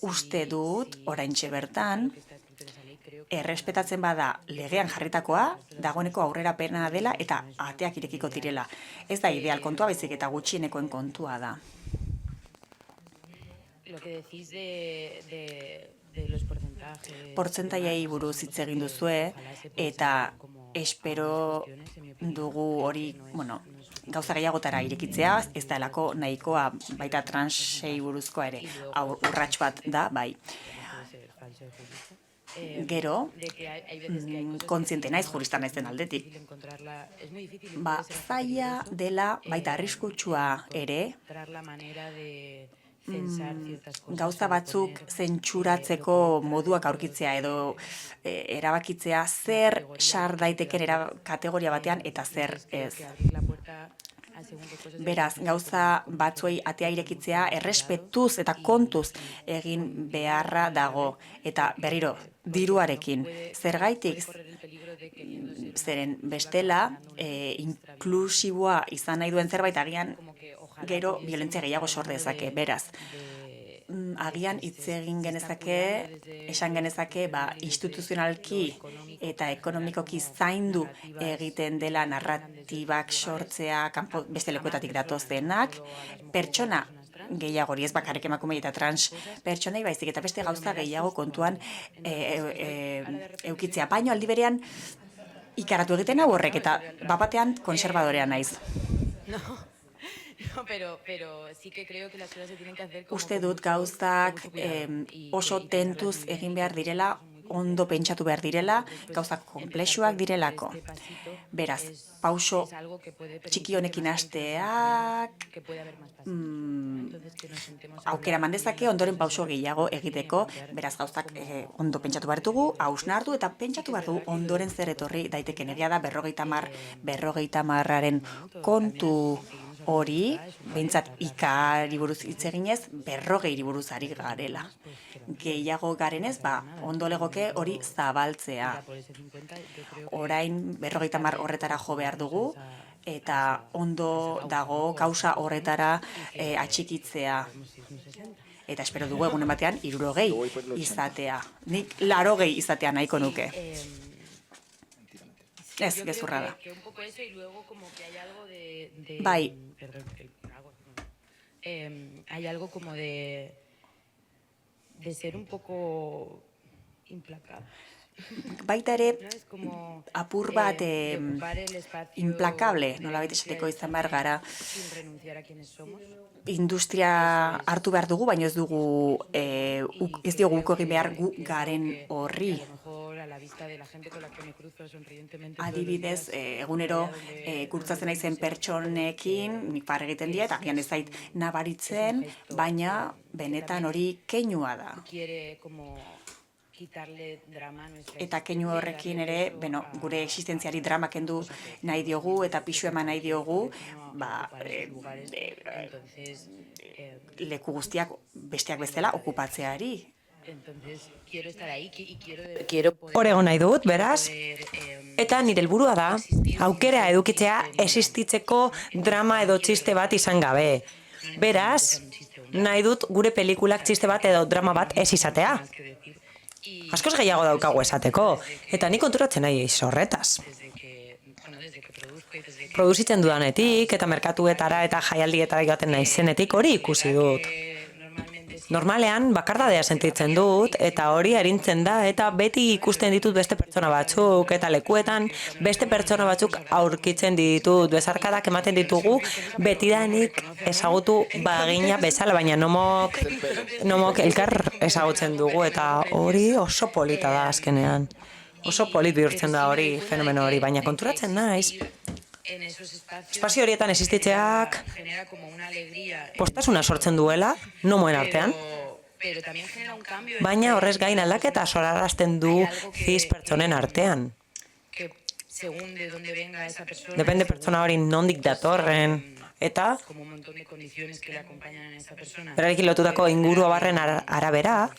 Speaker 4: uste dut, oraintxe bertan, errespetatzen bada legean jarritakoa, dagoeneko aurrerapena dela eta ateak irekiko direla. Ez da ideal kontua, baizik eta gutxienekoen kontua da. Portzentaiei buruz hitz egin duzue, eta espero dugu hori, gauza gehiagotara irekitzea, ez da elako nahikoa baita transei buruzkoa ere, urrats bat da, bai. Gero, kontziente naiz, jurista naizen aldetik. Zaila dela baita arriskutsua ere, gauza batzuk zentsuratzeko moduak aurkitzea edo erabakitzea zer sar daiteken kategoria batean eta zer ez. Beraz, gauza batzuei atea irekitzea errespetuz eta kontuz egin beharra dago. Eta berriro, diruarekin. Zergaitik, zeren bestela, inklusiboa izan nahi duen zerbait agian gero violentzia gehiago sor dezake. Beraz, agian hitz egin genezake, esan genezake, instituzionalki eta ekonomikoki zaindu egiten dela narratibak sortzea, beste lekuetatik datozenak, pertsona gehiagori, ez bakarrik emakumei eta trans pertsonei baizik, eta beste gauza gehiago kontuan eukitzea. Baino aldi berean ikaratu egiten hau horrek, eta bapatean konservadorea naiz. Uste dut gauzak oso tentuz egin behar direla, ondo pentsatu behar direla, gauzak konplexuak direlako. Beraz, pauso txiki honekin hasteak, aukera mandezake ondoren pauso gehiago egiteko, beraz gauzak ondo pentsatu behar dugu, hausnartu eta pentsatu behar dugu ondoren zer etorri daiteken. Egia da 50-aren kontu hori, behintzat ikari buruz hitz eginez, 40 buruz ari garela. Gehiago garenez, ondo legoke hori zabaltzea. Orain 50 horretara jo behar dugu, eta ondo dago kausa horretara atxikitzea. Eta espero dugu egunen batean 60 izatea. Nik 80 izatea nahiko nuke. Ez, gezurra da. Bai.
Speaker 3: Hay algo como de ser un poco implacable.
Speaker 4: Baita ere, apur bat implakable, nolabait esateko izan behar gara, industria hartu behar dugu, baina ez diogu uko egin behar gu garen horri. Adibidez, egunero gurtzatzen naizen pertsonekin, nik par egiten dira, eta agian ez zait nabaritzen, baina benetan hori keinua da. Eta keinu horrekin ere, gure existentziari drama kendu nahi diogu eta pisu eman nahi diogu, leku guztiak besteak bezala okupatzeari.
Speaker 2: Hor egon nahi dut, beraz, eta nire helburua da, aukera edukitzea existitzeko drama edo txiste bat izan gabe. Beraz, nahi dut gure pelikulak txiste bat edo drama bat ez izatea. Askoz gehiago daukagu esateko, eta nik konturatzen nahi horretaz. Produzitzen dudanetik, eta merkatuetara eta jaialdietara joaten naizenetik hori ikusi dut. Normalean, bakardadea sentitzen dut, eta hori arintzen da, eta beti ikusten ditut beste pertsona batzuk, eta lekuetan beste pertsona batzuk aurkitzen ditut, bezarkadak ematen ditugu, betidanik ezagutu bagina bezala, baina nomok elkar ezagutzen dugu, eta hori oso polita da azkenean. Oso polit bihurtzen da hori, fenomeno hori, baina konturatzen naiz. Espazio horietan existitzeak postasuna sortzen duela, nomoen artean, Baina horrez gain aldaketa sorarazten du cis pertsonen artean. Depende pertsona hori nondik datorren, eta berarekin lotutako inguru abarren arabera,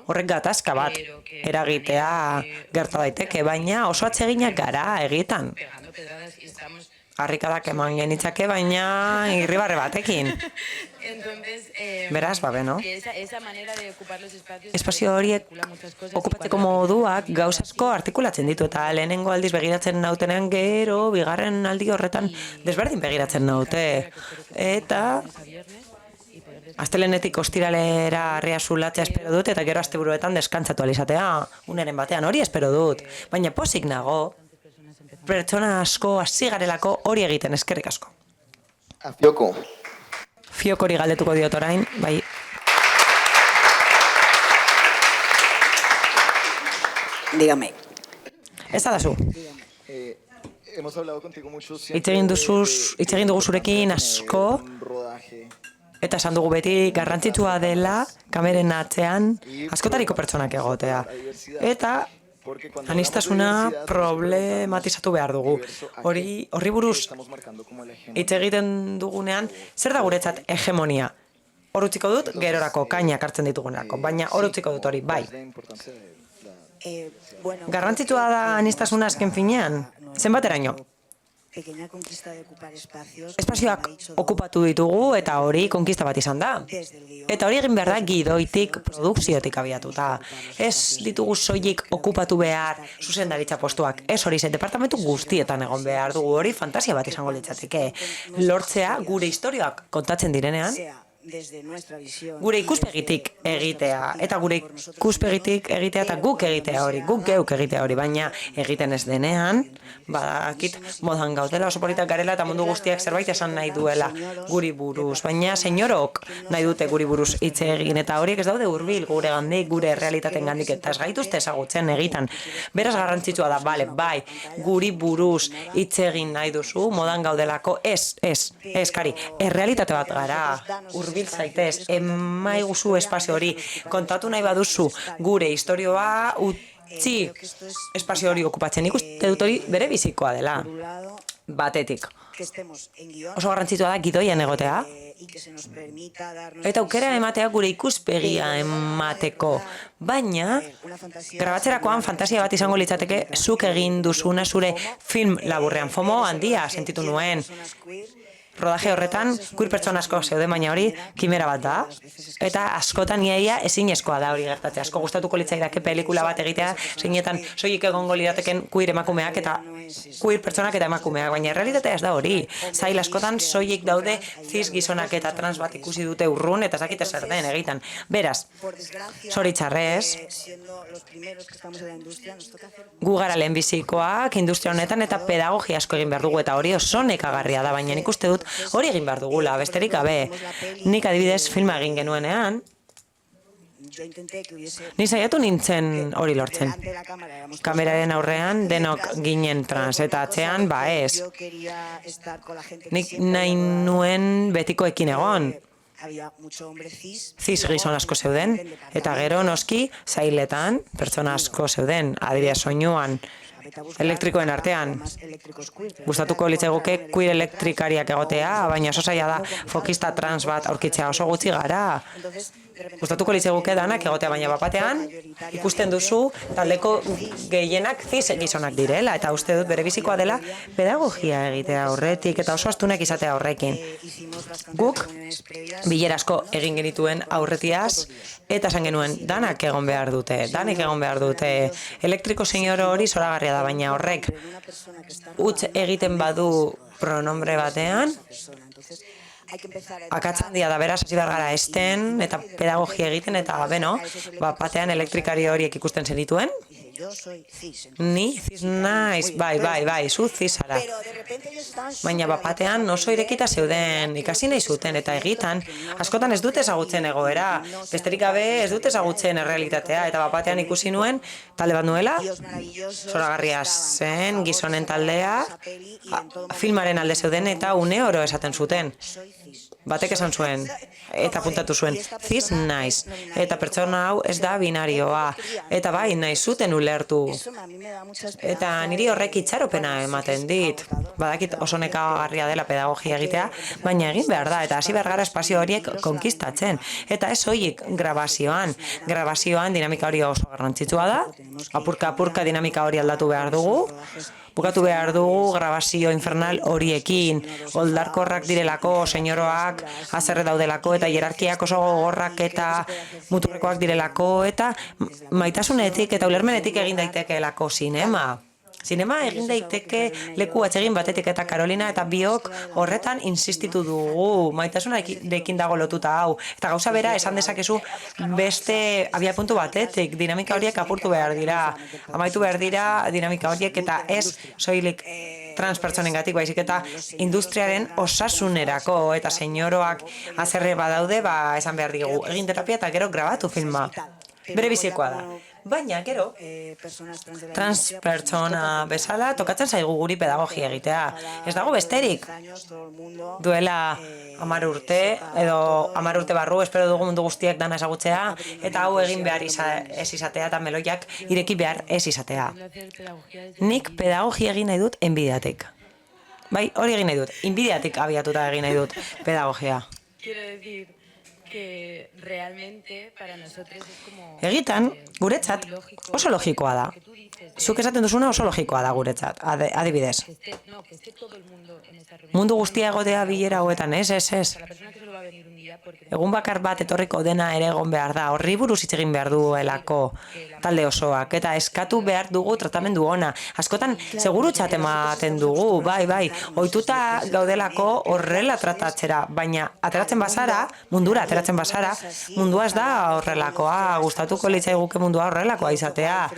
Speaker 2: horrek gatazka bat eragitea gerta daiteke, baina oso atseginak gara egietan. Harrikadak eman genitzake, baina irribarre batekin. Beraz, beno. Espazio horiek okupatzeko moduak gauz asko artikulatzen ditu, eta lehenengo aldiz begiratzen nautenean gero, bigarren aldi horretan desberdin begiratzen naute. Eta astelehenetik ostiralera harria zulatzea espero dut, eta gero asteburuetan deskantzatu alizatea, uneren batean hori espero dut. Baina pozik nago, pertsona asko hasi garelako hori egiten, eskerrik asko.
Speaker 1: Fioko.
Speaker 2: Fiokori galdetuko diot orain, bai.
Speaker 5: Dígame.
Speaker 2: Ez da zu.
Speaker 1: Hemos hablado contigo mucho.
Speaker 2: Hitz egin dugu zurekin asko, eta esan dugu beti garrantzitsua dela kameren atzean askotariko pertsonak egotea. Eta aniztasuna problematizatu behar dugu. Horri buruz hitz egiten dugunean, zer da guretzat hegemonia? Hor utziko dut, gerorako kainak hartzen ditugunerako, baina hor utziko dut hori, bai. Garrantzitsua da aniztasuna azken finean, zenbateraino? Espazioak okupatu ditugu eta hori konkista bat izan da. Eta hori egin behar da gidoitik, produkziotik abiatuta. Ez ditugu soilik okupatu behar zuzendaritza postuak. Ez hori zen, departamentu guztietan egon behar dugu hori fantasia bat izango litzateke. Lortzea gure historioak kontatzen direnean, gure ikuspegitik egitea, eta gure ikuspegitik egitea eta guk egitea hori, guk geuk egitea hori, baina egiten ez denean, badakit modan gaudela, oso politak garela eta mundu guztiak zerbait esan nahi duela guri buruz, baina senyorok nahi dute guri buruz hitz egin, eta horiek ez daude hurbil gure gandik, gure realitaten gandik, eta ez gaituzte ezagutzen egitan. Beraz garrantzitsua da, bai, guri buruz hitz egin nahi duzu, modan gaudelako, ez, kari, errealitate bat gara, hurbil zaitez, emaiguzu espazio hori, kontatu nahi baduzu gure historioa utzi espazio hori okupatzen. Ikuste dut hori bere bizikoa dela, batetik. Oso garrantzitsua da gidoian egotea, eta aukera ematea gure ikuspegia emateko. Baina, grabatzerakoan fantasia bat izango litzateke zuk egin duzuna zure film laburrean. FOMO handia sentitu nuen. Rodaje horretan, queer pertsona asko zeuden, baina hori kimera bat da. Eta askotan iaia ezinezkoa da hori gertatzea. Asko gustatuko litzaidake pelikula bat egitea, zeinetan soilik egongo lirateken queer emakumeak eta queer pertsonak eta emakumeak, baina errealitatea ez da hori. Zail askotan soilik daude cis gizonak eta trans bat ikusi dute urrun eta ez dakite zer den egiten. Beraz, zoritxarrez, gu gara lehenbizikoak industria honetan eta pedagogia asko egin behar dugu eta hori oso nekagarria da, baina nik uste dut hori egin behar dugula, besterik gabe. Nik adibidez filma egin genuenean, ni saiatu nintzen hori lortzen. Kameraren aurrean denok ginen trans eta atzean, ez. Nik nahi nuen betikoekin egon. Cis gizon asko zeuden, eta gero noski zailetan pertsona asko zeuden, adibidez soinuan, elektrikoen artean. Gustatuko litzaiguke queer elektrikariak egotea, baina oso zaila da fokista trans bat aurkitzea, oso gutxi gara. Gustatuko litzaiguke danak egotea, baina bapatean ikusten duzu taldeko gehienak cis gizonak direla, eta uste dut bere bizikoa dela pedagogia egitea aurretik eta oso astunak izatea horrekin. Guk bilera asko egin genituen aurretiaz eta esan genuen danak egon behar dute, elektriko senyoro hori zoragarria da, baina horrek utz egiten badu pronombre batean, akatz handia da, beraz, hasi behar gara esten eta pedagogia egiten, eta batean elektrikari horiek ikusten zenituen, Ni cis naiz, bai, zu zizara. Baina bapatean oso irekita zeuden, ikasi nahi zuten, eta egitan, askotan ez dute ezagutzen egoera, besterik gabe ez dute ezagutzen errealitatea, eta bapatean ikusi nuen, talde bat nuela, zoragarria zen, gizonen taldea, filmaren alde zeuden eta une oro esaten zuten. Batek esan zuen, eta puntatu zuen, cis naiz, eta pertsona hau ez da binarioa, eta bai, nahi zuten ulertu. Eta niri horrek itxaropena ematen dit, badakit oso nekagarria dela pedagogia egitea, baina egin behar da, eta hasi behar gara espazio horiek konkistatzen. Eta ez soilik grabazioan dinamika hori oso garrantzitsua da, apurka dinamika hori aldatu behar dugu, bukatu behar dugu grabazio infernal horiekin, oldarkorrak direlako, senyoroak azerre daudelako, eta hierarkiak oso gogorrak eta muturrekoak direlako, eta maitasunetik eta ulermenetik egin daitekeelako zinema. Zinema egin daiteke leku atsegin batetik, eta Carolina eta biok horretan insistitu dugu, maitasunarekin dago lotuta hau. Eta gauza bera esan dezakezu beste abiapuntu batetik, dinamika horiek apurtu behar dira, amaitu behar dira dinamika horiek, eta ez soilik transpertsonengatik, baizik eta industriaren osasunerako, eta senyoroak azerre badaude, esan behar digu, egin terapia eta gero grabatu filma. Bere biziekoa da. Baina, gero, transpertsona bezala tokatzen zaigu guri pedagogia egitea. Ez dago besterik. Duela 10 urte, edo 10 urte barru, espero dugu mundu guztiek dana ezagutzea, eta hau egin behar ez izatea, eta meloiak ireki behar ez izatea. Nik pedagogia egin nahi dut enbidiatik. Bai, hori egin nahi dut. Inbidiatik abiatuta egin nahi dut pedagogia.
Speaker 3: Quiero decir que realmente para nosotros es como
Speaker 2: egitan, guretzat oso logikoa da. Zuk esaten duzuna oso logikoa da guretzat, adibidez. Mundu guztia egotea bilera hauetan, ez. Egun bakar bat etorriko dena ere egon behar da, horri buruz hitz egin behar duelako talde osoak, eta eskatu behar dugu tratamendu ona. Askotan, segurutzat ematen dugu, bai, ohituta gaudelako horrela tratatzera, baina ateratzen bazara, mundura ateratzen bazara, mundua ez da horrelakoa, gustatuko litzaiguke mundua horrelakoa izatea.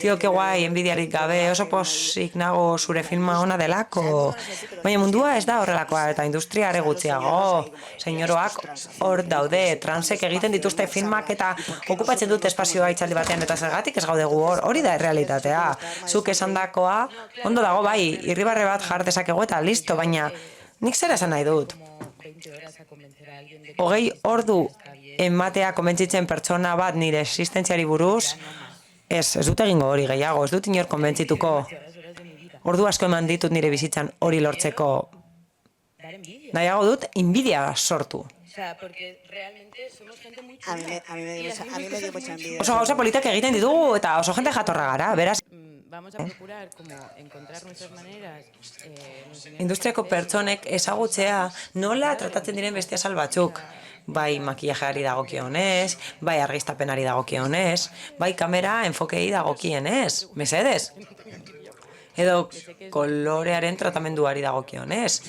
Speaker 2: Tio, que guai, enbidiarik gabe, oso posik nago zure filma ona delako. Baina mundua ez da horrelakoa, eta industria are gutxiago. Senyoroak hor daude, transek egiten dituzte filmak eta okupatzen dute espazioa itzaldi batean, eta zergatik ez gaudegu hor, hori da errealitatea. Zuk esandakoa, ondo dago bai, irribarre bat jar dezakegu eta listo, baina nik zer esan nahi dut. 20 ordu ematea konbentzitzen pertsona bat nire existentziari buruz, ez dut egingo hori gehiago, ez dut inor konbentzituko. Ordu asko eman ditut nire bizitzan hori lortzeko. Nahiago dut inbidia sortu. Oso gauza politak egiten ditugu eta oso jente jatorra gara, beraz. Industriako pertsonek ezagutzea nola tratatzen diren beste azal batzuk. Bai makillajeari dagokionez, bai argiztapenari dagokionez, bai kamera enfokei dagokienez, mesedez. Edo kolorearen tratamenduari dagokionez,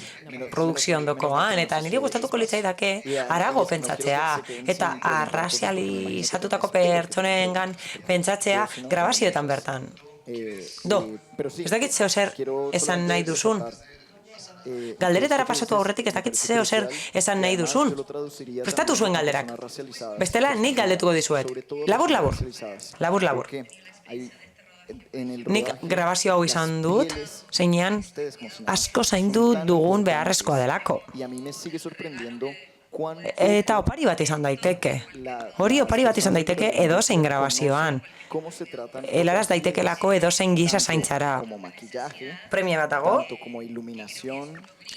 Speaker 2: produkzio ondokoan, eta niri gustatuko litzaidake harago pentsatzea, eta arrazializatutako pertsonengan pentsatzea grabazioetan bertan. Ez dakit zeo zer esan nahi duzun. Galderetara pasatu aurretik ez dakit zeo zer esan nahi duzun. Prestatu zuen galderak. Bestela nik galdetuko dizuet. Labur. Nik grabazio hau izan dut, zeinean asko zaindu dugun beharrezkoa delako. Eta opari bat izan daiteke. Hori opari bat izan daiteke edozein grabazioan. Helaraz daitekelako edozein gisa zaintzara. Premia bat dago.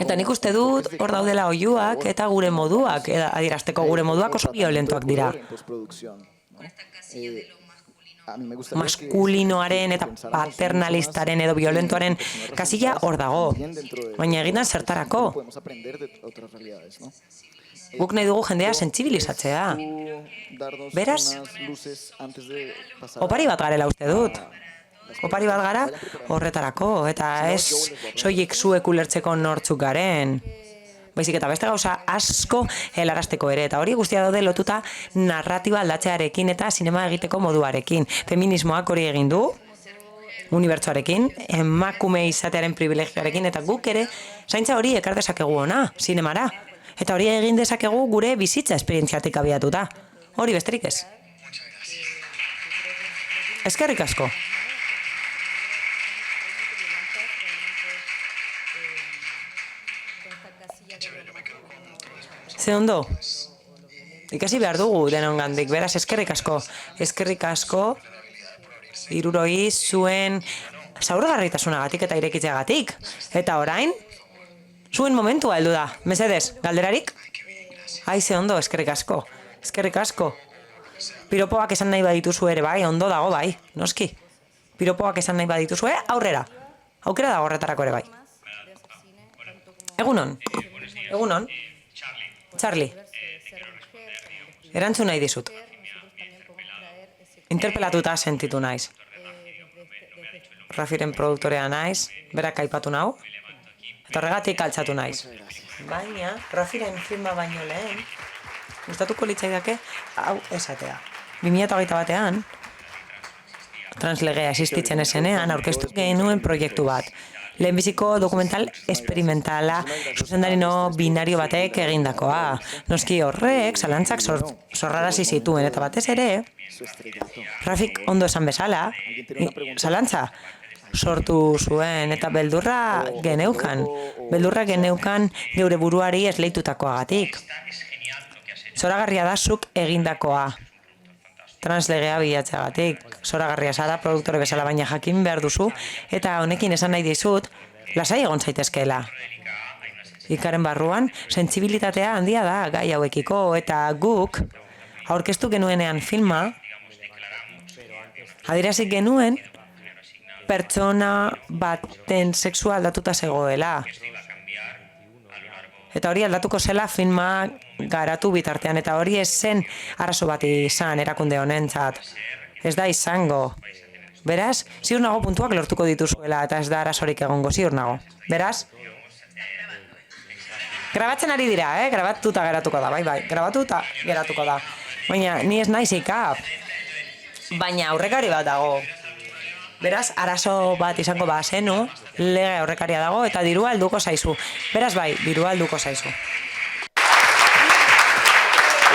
Speaker 2: Eta nik uste dut hor daudela oihuak eta gure moduak, adierazteko gure moduak oso violentoak dira. Maskulinoaren eta paternalistaren edo violentoaren kasilla hor dago. Baina eginan zertarako. Guk nahi dugu jendea sentsibilizatzea. Beraz, opari bat garela uste dut. Opari bat gara horretarako, eta ez soilik zuek ulertzeko nortzuk garen. Baizik eta beste gauza asko helarazteko ere, eta hori guztia daude lotuta narratiba aldatzearekin eta sinema egiteko moduarekin. Feminismoak hori egin du, unibertsoarekin, emakume izatearen privilegioarekin, eta guk ere zaintza hori ekar dezakegu ona, zinemara. Eta hori egin dezakegu gure bizitza esperientziatik abiatuta. Hori besterik ez. Eskerrik asko. Ze ondo? Ikasi behar dugu denongandik, beraz eskerrik asko. Eskerrik asko, hiruroi zuen zaurgarritasunagatik eta irekitzeagatik. Eta orain, zuen momentua heldu da. Mesedez, galderarik? Ai, ze ondo, eskerrik asko. Eskerrik asko. Piropoak esan nahi badituzu ere bai, ondo dago bai, noski. Piropoak esan nahi badituzu, aurrera. Aukera dago horretarako ere bai. Egunon. Egunon. Charlie. Erantzun nahi dizut. Interpelatuta sentitu naiz. Rafiren produktorea naiz, berak aipatu nau, eta horregatik altzatu naiz. Baina, Rafiren filma baino lehen, gustatuko litzaidake, hau esatea. 2021an, translegea existitzen esenean, aurkeztu genuen proiektu bat. Lehenbiziko dokumental esperimentala, zuzendari no binario batek egindakoa. Noski horrek, zalantzak zorrarazi zituen, eta batez ere, Rafik ondo esan bezala, zalantza sortu zuen, eta beldurra geneukan. Beldurra geneukan geure buruari esleitutakoagatik. Zoragarria da zuk egindakoa. Translegea bilatzeagatik. Zoragarria zara produktore bezala baina jakin behar duzu, eta honekin esan nahi dizut, lasai egon zaitezkeela. Ikaren barruan, sentsibilitatea handia da gai hauekiko, eta guk, aurkeztu genuenean filma, adieraziko genuen, pertsona baten sexua aldatuta zegoela. Eta hori aldatuko zela filma garatu bitartean, eta hori ez zen arazo bat izan erakunde honentzat. Ez da izango. Beraz, ziur nago puntuak lortuko dituzuela, eta ez da arazorik egongo, ziur nago. Beraz, grabatzen ari dira, grabatuta geratuko da, bai, grabatuta geratuko da. Baina, ni ez naiz ikap. Baina aurrekari bat dago. Beraz, arazo bat izango bazenu, lege aurrekaria dago eta dirua helduko zaizu. Beraz bai, dirua helduko zaizu.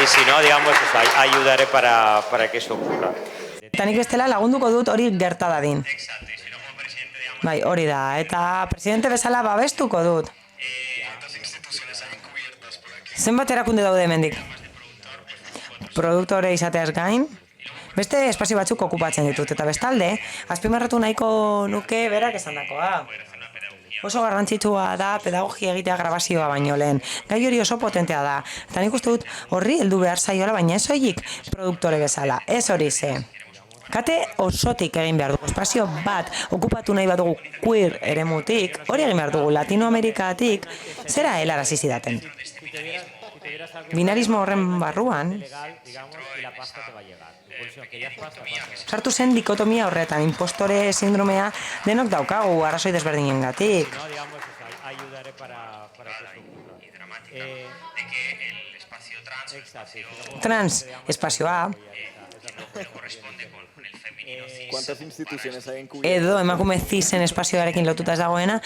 Speaker 6: Y si no, digamos, pues ayudaré para que eso ocurra.
Speaker 2: Eta nik bestela lagunduko dut hori gerta dadin. Bai, hori da. Eta presidente bezala babestuko dut. Zenbat erakunde daude hemendik? Produktore izateaz gain, beste espazio batzuk okupatzen ditut, eta bestalde, azpimarratu nahiko nuke berak esandakoa. Oso garrantzitsua da pedagogia egitea grabazioa baino lehen. Gai hori oso potentea da. Eta nik uste dut horri heldu behar zaiola, baina ez soilik produktore bezala. Ez hori ze. Kate osotik egin behar dugu. Espazio bat okupatu nahi bat dugu queer eremutik, hori egin behar dugu Latinoamerikatik, zera helarazi zidaten. Binarismo horren barruan, sartu zen dikotomia horretan, impostore sindromea denok daukagu, arrazoi desberdinengatik. Trans espazioa, edo emakume zisen espazioarekin lotuta ez dagoena,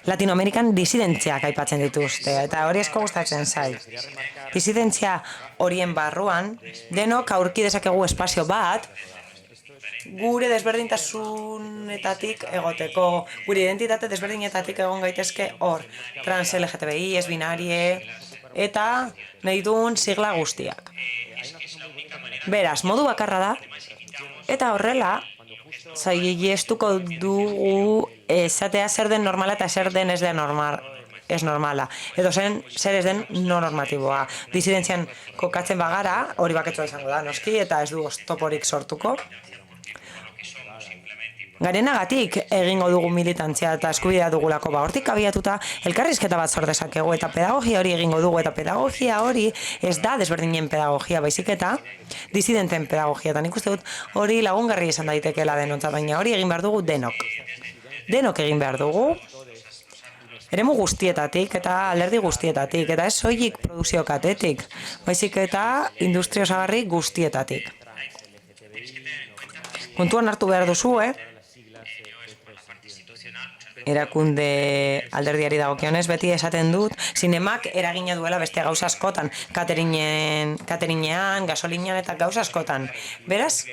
Speaker 2: Latinoamerikan disidentziak aipatzen dituzte, eta hori asko gustatzen zait. Disidentzia horien barruan, denok aurki dezakegu espazio bat, gure desberdintasunetatik egoteko, gure identitate desberdinetatik egon gaitezke hor, trans LGTBI, ez binarie, eta nahi duen sigla guztiak. Beraz, modu bakarra da, eta horrela, saiestuko dugu esatea zer den normala eta zer den ez normala. Edo zer ez den no normatiboa. Disidentzian kokatzen bagara, hori baketsua izango da, noski, eta ez du oztoporik sortuko. Garenagatik egingo dugu militantzia eta eskubidea dugulako, hortik abiatuta elkarrizketa bat sor dezakegu eta pedagogia hori egingo dugu, eta pedagogia hori ez da desberdinen pedagogia, baizik eta disidenten pedagogia, eta nik uste dut hori lagungarri izan daitekeela denontzat, baina hori egin behar dugu denok. Denok egin behar dugu, eremu guztietatik eta alderdi guztietatik, eta ez soilik produkzio katetik, baizik eta industria osagarri guztietatik. Kontuan hartu behar duzu, erakunde alderdiari dagokionez, beti esaten dut, zinemak eragina duela beste gauza askotan, cateringean, gasolinean eta gauza askotan. Beraz,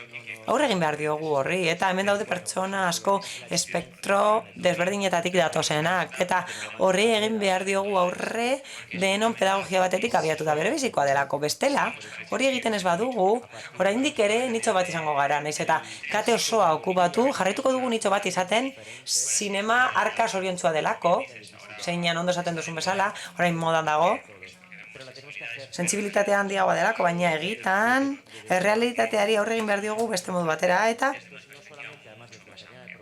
Speaker 2: aurre egin behar diogu horri, eta hemen daude pertsona asko espektro desberdinetatik datozenak, eta horri egin behar diogu aurre denon pedagogia batetik abiatuta bere bizikoa delako. Bestela, hori egiten ez badugu, oraindik ere nitxo bat izango gara, naiz eta kate osoa okupatu, jarraituko dugu nitxo bat izaten, zinema arka zoriontzua delako, zeinan ondo esaten duzun bezala, orain modan dago, sentsibilitatea handiagoa delako, baina egitan, errealitateari aurre egin behar diogu beste modu batera, eta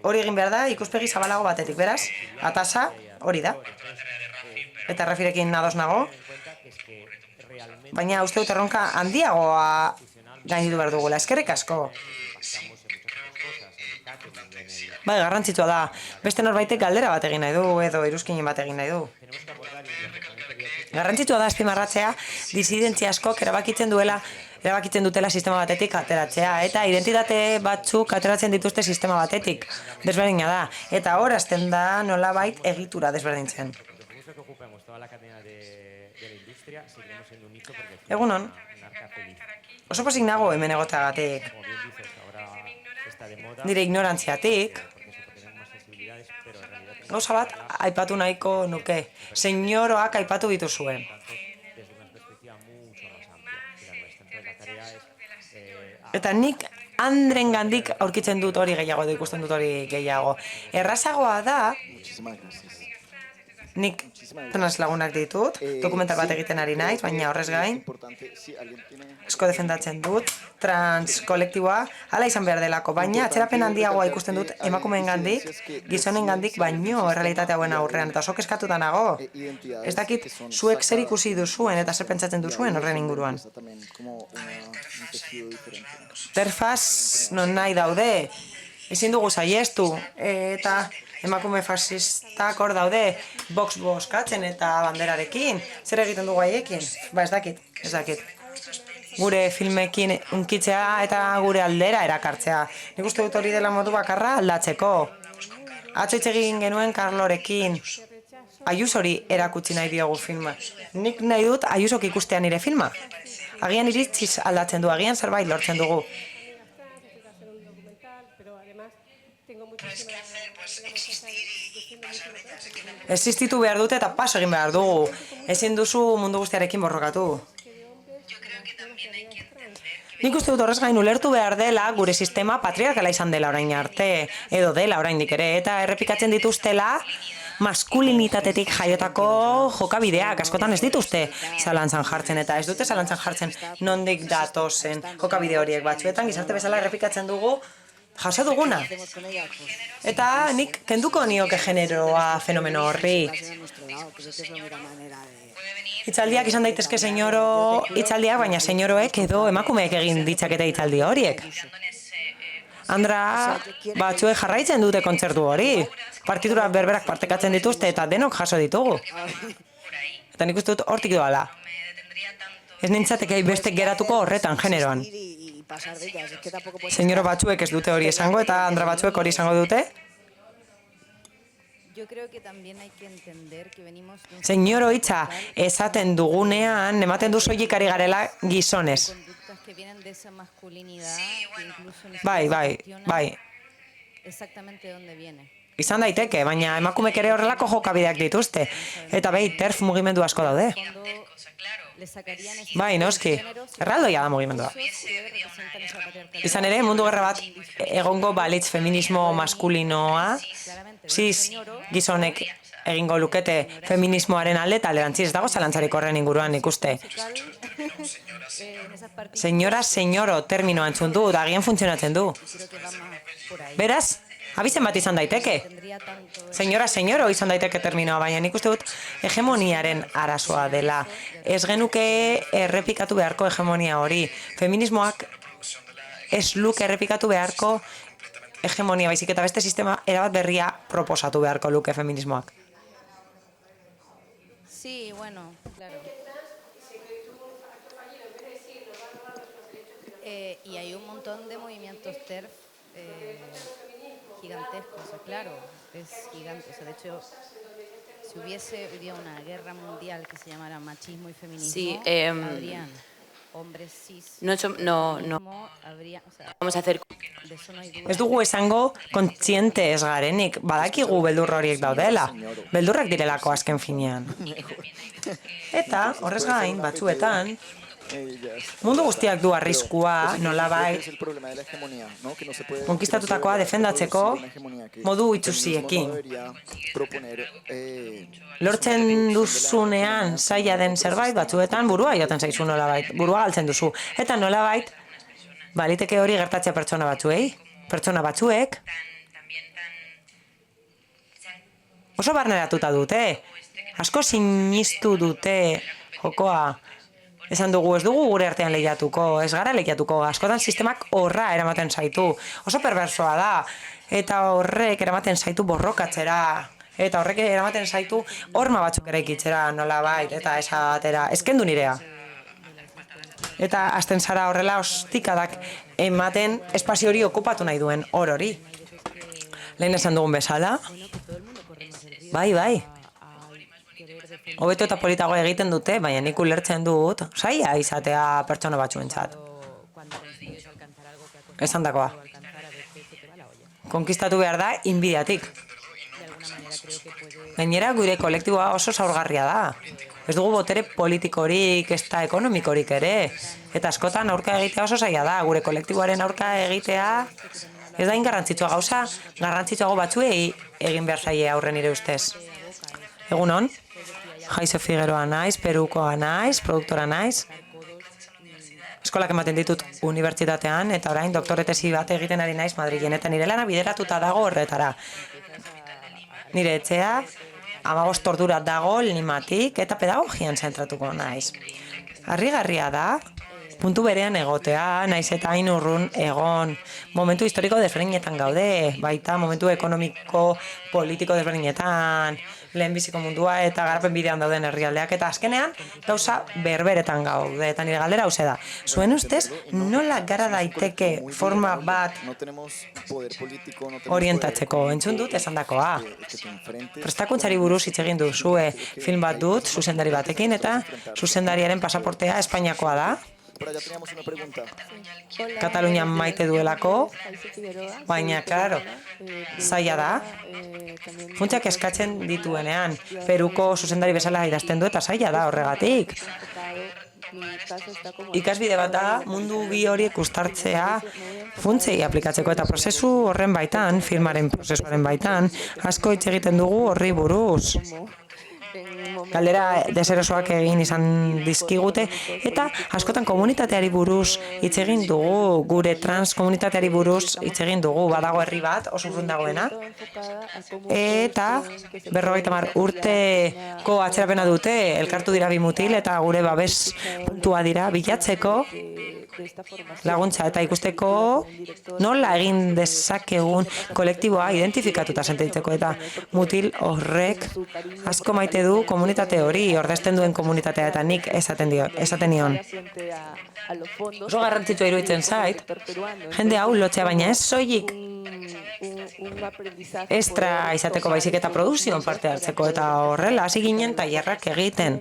Speaker 2: hori egin behar da ikuspegi zabalago batetik, beraz, atasa hori da. Eta Rafirekin ados nago, baina uste dut erronka handiagoa gainditu behar dugula, eskerrik asko. Bai, garrantzitsua da, beste norbaitek galdera bat egin nahi du, edo iruzkinen bat egin nahi du. Garrantzitsua da azpimarratzea, disidentzia askok erabakitzen dutela sistema batetik ateratzea, eta identitate batzuk ateratzen dituzte sistema batetik, desberdina da, eta hor hasten da nolabait egitura desberdintzen. Egunon, oso pozik nago hemen egoteagatik, nire ignorantziatik, gauza bat aipatu nahiko nuke, senyoroak aipatu dituzuen. Eta nik Andren gandik aurkitzen dut hori gehiago, edo ikusten dut hori gehiago. Errazagoa da, nik translagunak ditut, dokumental bat egiten ari naiz, baina horrez gain, asko defendatzen dut, trans kolektiboa, hala izan behar delako, baina atzerapen handiagoa ikusten dut emakumeen gandik, gizonen gandik, baino errealitate hauen aurrean, eta oso eskatuta nago. Ez dakit, zuek zer ikusi duzuen eta zer pentsatzen duzuen horren inguruan. Terfaz non nahi daude, ezin dugu saiestu, eta emakume fascistak hor daude, box boskatzen eta banderarekin, zer egiten dugu haiekin? Ba ez dakit. Gure filmekin unkitzea eta gure aldera erakartzea. Nik uste dut hori dela modu bakarra aldatzeko. Atzo hitz egin genuen Karlorekin. Ayusori erakutsi nahi diogu filma. Nik nahi dut Ayusok ikustea nire filma. Agian iritziz aldatzen du, agian zerbait lortzen dugu. Existitu behar dute eta paso egin behar dugu. Ezin duzu mundu guztiarekin borrokatu. Nik uste dut horrez gain ulertu behar dela gure sistema patriarkala izan dela orain arte, edo dela oraindik ere, eta errepikatzen dituztela maskulinitatetik jaiotako jokabideak askotan ez dituzte zalantzan jartzen, eta ez dute zalantzan jartzen nondik datozen jokabide horiek batzuetan, gizarte bezala errepikatzen dugu jaso duguna. Eta nik kenduko nioke generoa fenomeno horri. Hitzaldiak izan daitezke senyoro hitzaldiak, baina senyoroek edo emakumeek egin ditzakete hitzaldi horiek. Andra batzuek jarraitzen dute kontzertu hori. Partitura berberak partekatzen dituzte eta denok jaso ditugu. Eta nik uste dut hortik doala. Ez nintzateke beste geratuko horretan generoan. Senyoro batzuek ez dute hori esango eta andra batzuek hori esango dute. Senyoro hitza esaten dugunean, ematen du soilik ari garela gizonez. Bai. Izan daiteke, baina emakumek ere horrelako jokabideak dituzte. Eta behi, TERF mugimendu asko daude. Bai, noski, erraldoia da mugimendua. Izan ere, mundu gerra bat egongo balitz feminismo maskulinoa, gizonek egingo lukete feminismoaren alde eta alderantziz ez dago zalantzarik horren inguruan ikuste. Senyoro terminoa entzun du, da agian funtzionatzen du. Beraz, abizen bat izan daiteke. Senyoro izan daiteke terminoa, baina nik uste dut hegemoniaren arazoa dela. Ez genuke errepikatu beharko hegemonia hori. Feminismoak ez luke errepikatu beharko hegemonia, baizik eta beste sistema erabat berria proposatu beharko luke feminismoak.
Speaker 3: Sí, bueno, claro. Y hay un montón de movimientos TERF
Speaker 7: gigantesco, o sea, claro, es gigante. O sea, de hecho, si hubiese hoy día una guerra mundial que se llamara machismo y feminismo,
Speaker 3: Sí,
Speaker 7: habrían hombres cis.
Speaker 3: No,
Speaker 7: Habría, o sea,
Speaker 3: vamos a hacer...
Speaker 7: de eso no hay duda.
Speaker 2: Ez dugu esango kontziente ez garenik, badakigu beldur horiek daudela. Beldurrak direlako azken finean. Eta, horrez gain, batzuetan, mundu guztiak du arriskua, nolabait, konkistatutakoa defendatzeko modu itxusiekin. Lortzen duzunean zaila den zerbait, batzuetan burua joaten zaizu nolabait, burua galtzen duzu. Eta nolabait, baliteke hori gertatzea pertsona batzuei. Pertsona batzuek oso barneratuta dute, asko sinistu dute jokoa. Esan dugu, ez dugu gure artean lehiatuko, ez gara lehiatuko, askotan sistemak horra eramaten zaitu. Oso perversoa da, eta horrek eramaten zaitu borrokatzera, eta horrek eramaten zaitu horma batzuk eraikitzera nolabait, eta esatera, ezkendu nirea. Eta hasten zara horrela ostikadak ematen espazio hori okupatu nahi duen hori. Lehen esan dugun bezala, bai. Hobeto eta politago egiten dute, baina nik ulertzen dut, zaila izatea pertsona batzuentzat. Esan dakoa. Konkistatu behar da, inbidiatik. Gainera, gure kolektiboa oso zaurgarria da. Ez dugu botere politikorik, ez da ekonomikorik ere. Eta askotan aurka egitea oso zaila da. Gure kolektiboaren aurka egitea ez da ingarrantzitsua gauza, garrantzitsuago batzuei egin behar zaie aurren nire ustez. Egunon? Jaiso Figueroa naiz, Perukoa naiz, produktora naiz. Eskolak ematen ditut unibertsitatean, eta orain doktoretesi bat egiten ari naiz Madrilen, eta nire lana bideratuta dago horretara. Nire etxea, 15 ordura dago Limatik, eta pedagogian zentratuko naiz. Harrigarria da, puntu berean egotea, naiz eta hain urrun egon. Momentu historiko desberdinetan gaude, baita momentu ekonomiko, politiko desberdinetan, lehenbiziko mundua eta garapen bidean dauden herrialdeak, eta azkenean gauza berberetan gaude, eta nire galdera hauze da. Zuen ustez, nola gara daiteke forma bat orientatzeko? Entzun dut esandakoa. Prestakuntzari buruz hitz egin duzue film bat dut, zuzendari batekin, eta zuzendariaren pasaportea Espainiakoa da. Katalunian maite duelako, baina, klaro, zaila da. Funtsak eskatzen dituenean, Peruko zuzendari bezala idazten du eta zaila da horregatik. Ikasbide bat da, mundu bi horiek uztartzea funtsei aplikatzeko eta prozesu horren baitan, filmaren prozesuaren baitan, asko hitz egiten dugu horri buruz. Galdera deserosoak egin izan dizkigute, eta askotan komunitateari buruz hitz egin dugu, gure trans komunitateari buruz hitz egin dugu, badago herri bat, oso urrun dagoena, eta 50 urteko atzerapena dute, elkartu dira bi mutil, eta gure babes puntua dira bilatzeko laguntza eta ikusteko nola egin dezakegun kolektiboa identifikatuta sentitzeko, eta mutil horrek asko maite du komunitate hori, ordezten duen komunitatea, eta nik esaten nion. Oso garrantzitsua iruditzen zait, jende hau lotzea, baina ez soilik estra izateko baizik eta produkzioan parte hartzeko, eta horrela hasi ginen tailerrak egiten.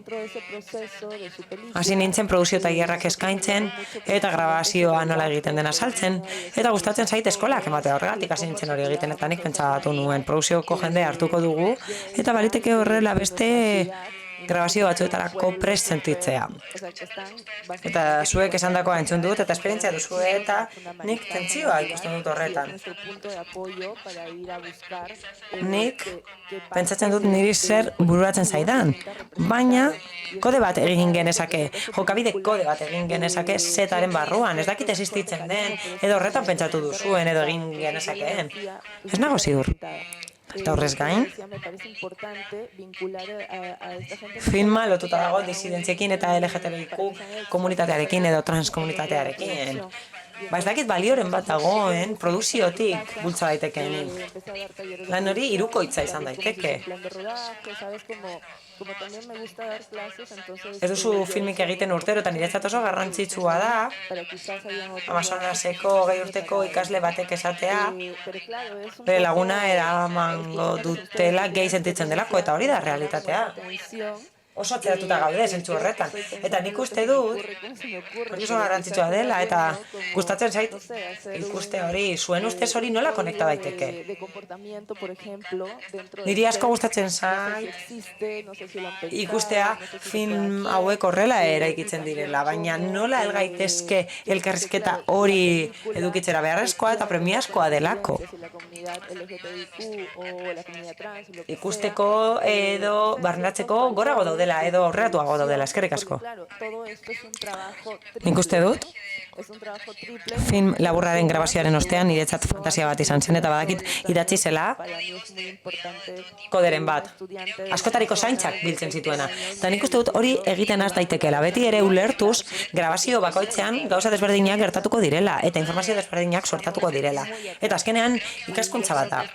Speaker 2: Hasi nintzen produkzio tailerrak eskaintzen, eta grabazioa nola egiten dena saltzen, eta gustatzen zait eskolak ematea horregatik hasi nintzen hori egiten, eta nik pentsatu nuen produzioko jende hartuko dugu, eta baliteke horrela beste grabazio batzuetarako prest sentitzea. Eta zuek esandakoa entzun dut, eta esperientzia duzu, eta nik tentsioa ikusten dut horretan. Nik pentsatzen dut niri zer bururatzen zaidan, baina kode bat egin genezake, jokabide kode bat egin genezake zetaren barruan, ez dakit existitzen den, edo horretan pentsatu duzuen, edo egin genezakeen. Ez nago ziur. Eta horrez gain, filma lotuta dago disidentziekin eta LGTBIQ komunitatearekin edo transkomunitatearekin. Ba, ez dakit balioren bat dagoen, produkziotik bultza daitekeenik. Lan hori hirukoitza izan daiteke. Ez duzu filmik egiten urtero, eta niretzat oso garrantzitsua da, Amazonaseko 20 urteko ikasle batek esatea, bere laguna eramango dutela gehi sentitzen delako, eta hori da realitatea. Oso atzeratuta gaude, zentzu horretan. Eta nik uste dut, hori oso garrantzitsua dela, eta gustatzen zait ikuste hori, zuen ustez hori nola konekta daiteke. Niri asko gustatzen zait ikustea film hauek horrela eraikitzen direla, baina nola elgaitezke elkarrizketa hori edukitzera beharrezkoa eta premiazkoa delako. Ikusteko edo barneratzeko gorago daudela edo aurreratuago daudela, eskerrik asko. Nik uste dut, film laburraren grabazioaren ostean niretzat fantasia bat izan zen, eta badakit idatzi zela koderen bat. Askotariko zaintzak biltzen zituena. Eta nik uste dut hori egiten az daitekela. Beti ere ulertuz, grabazio bakoitzean gauza desberdinak gertatuko direla, eta informazio desberdinak sortatuko direla. Eta azkenean ikaskuntza bat da.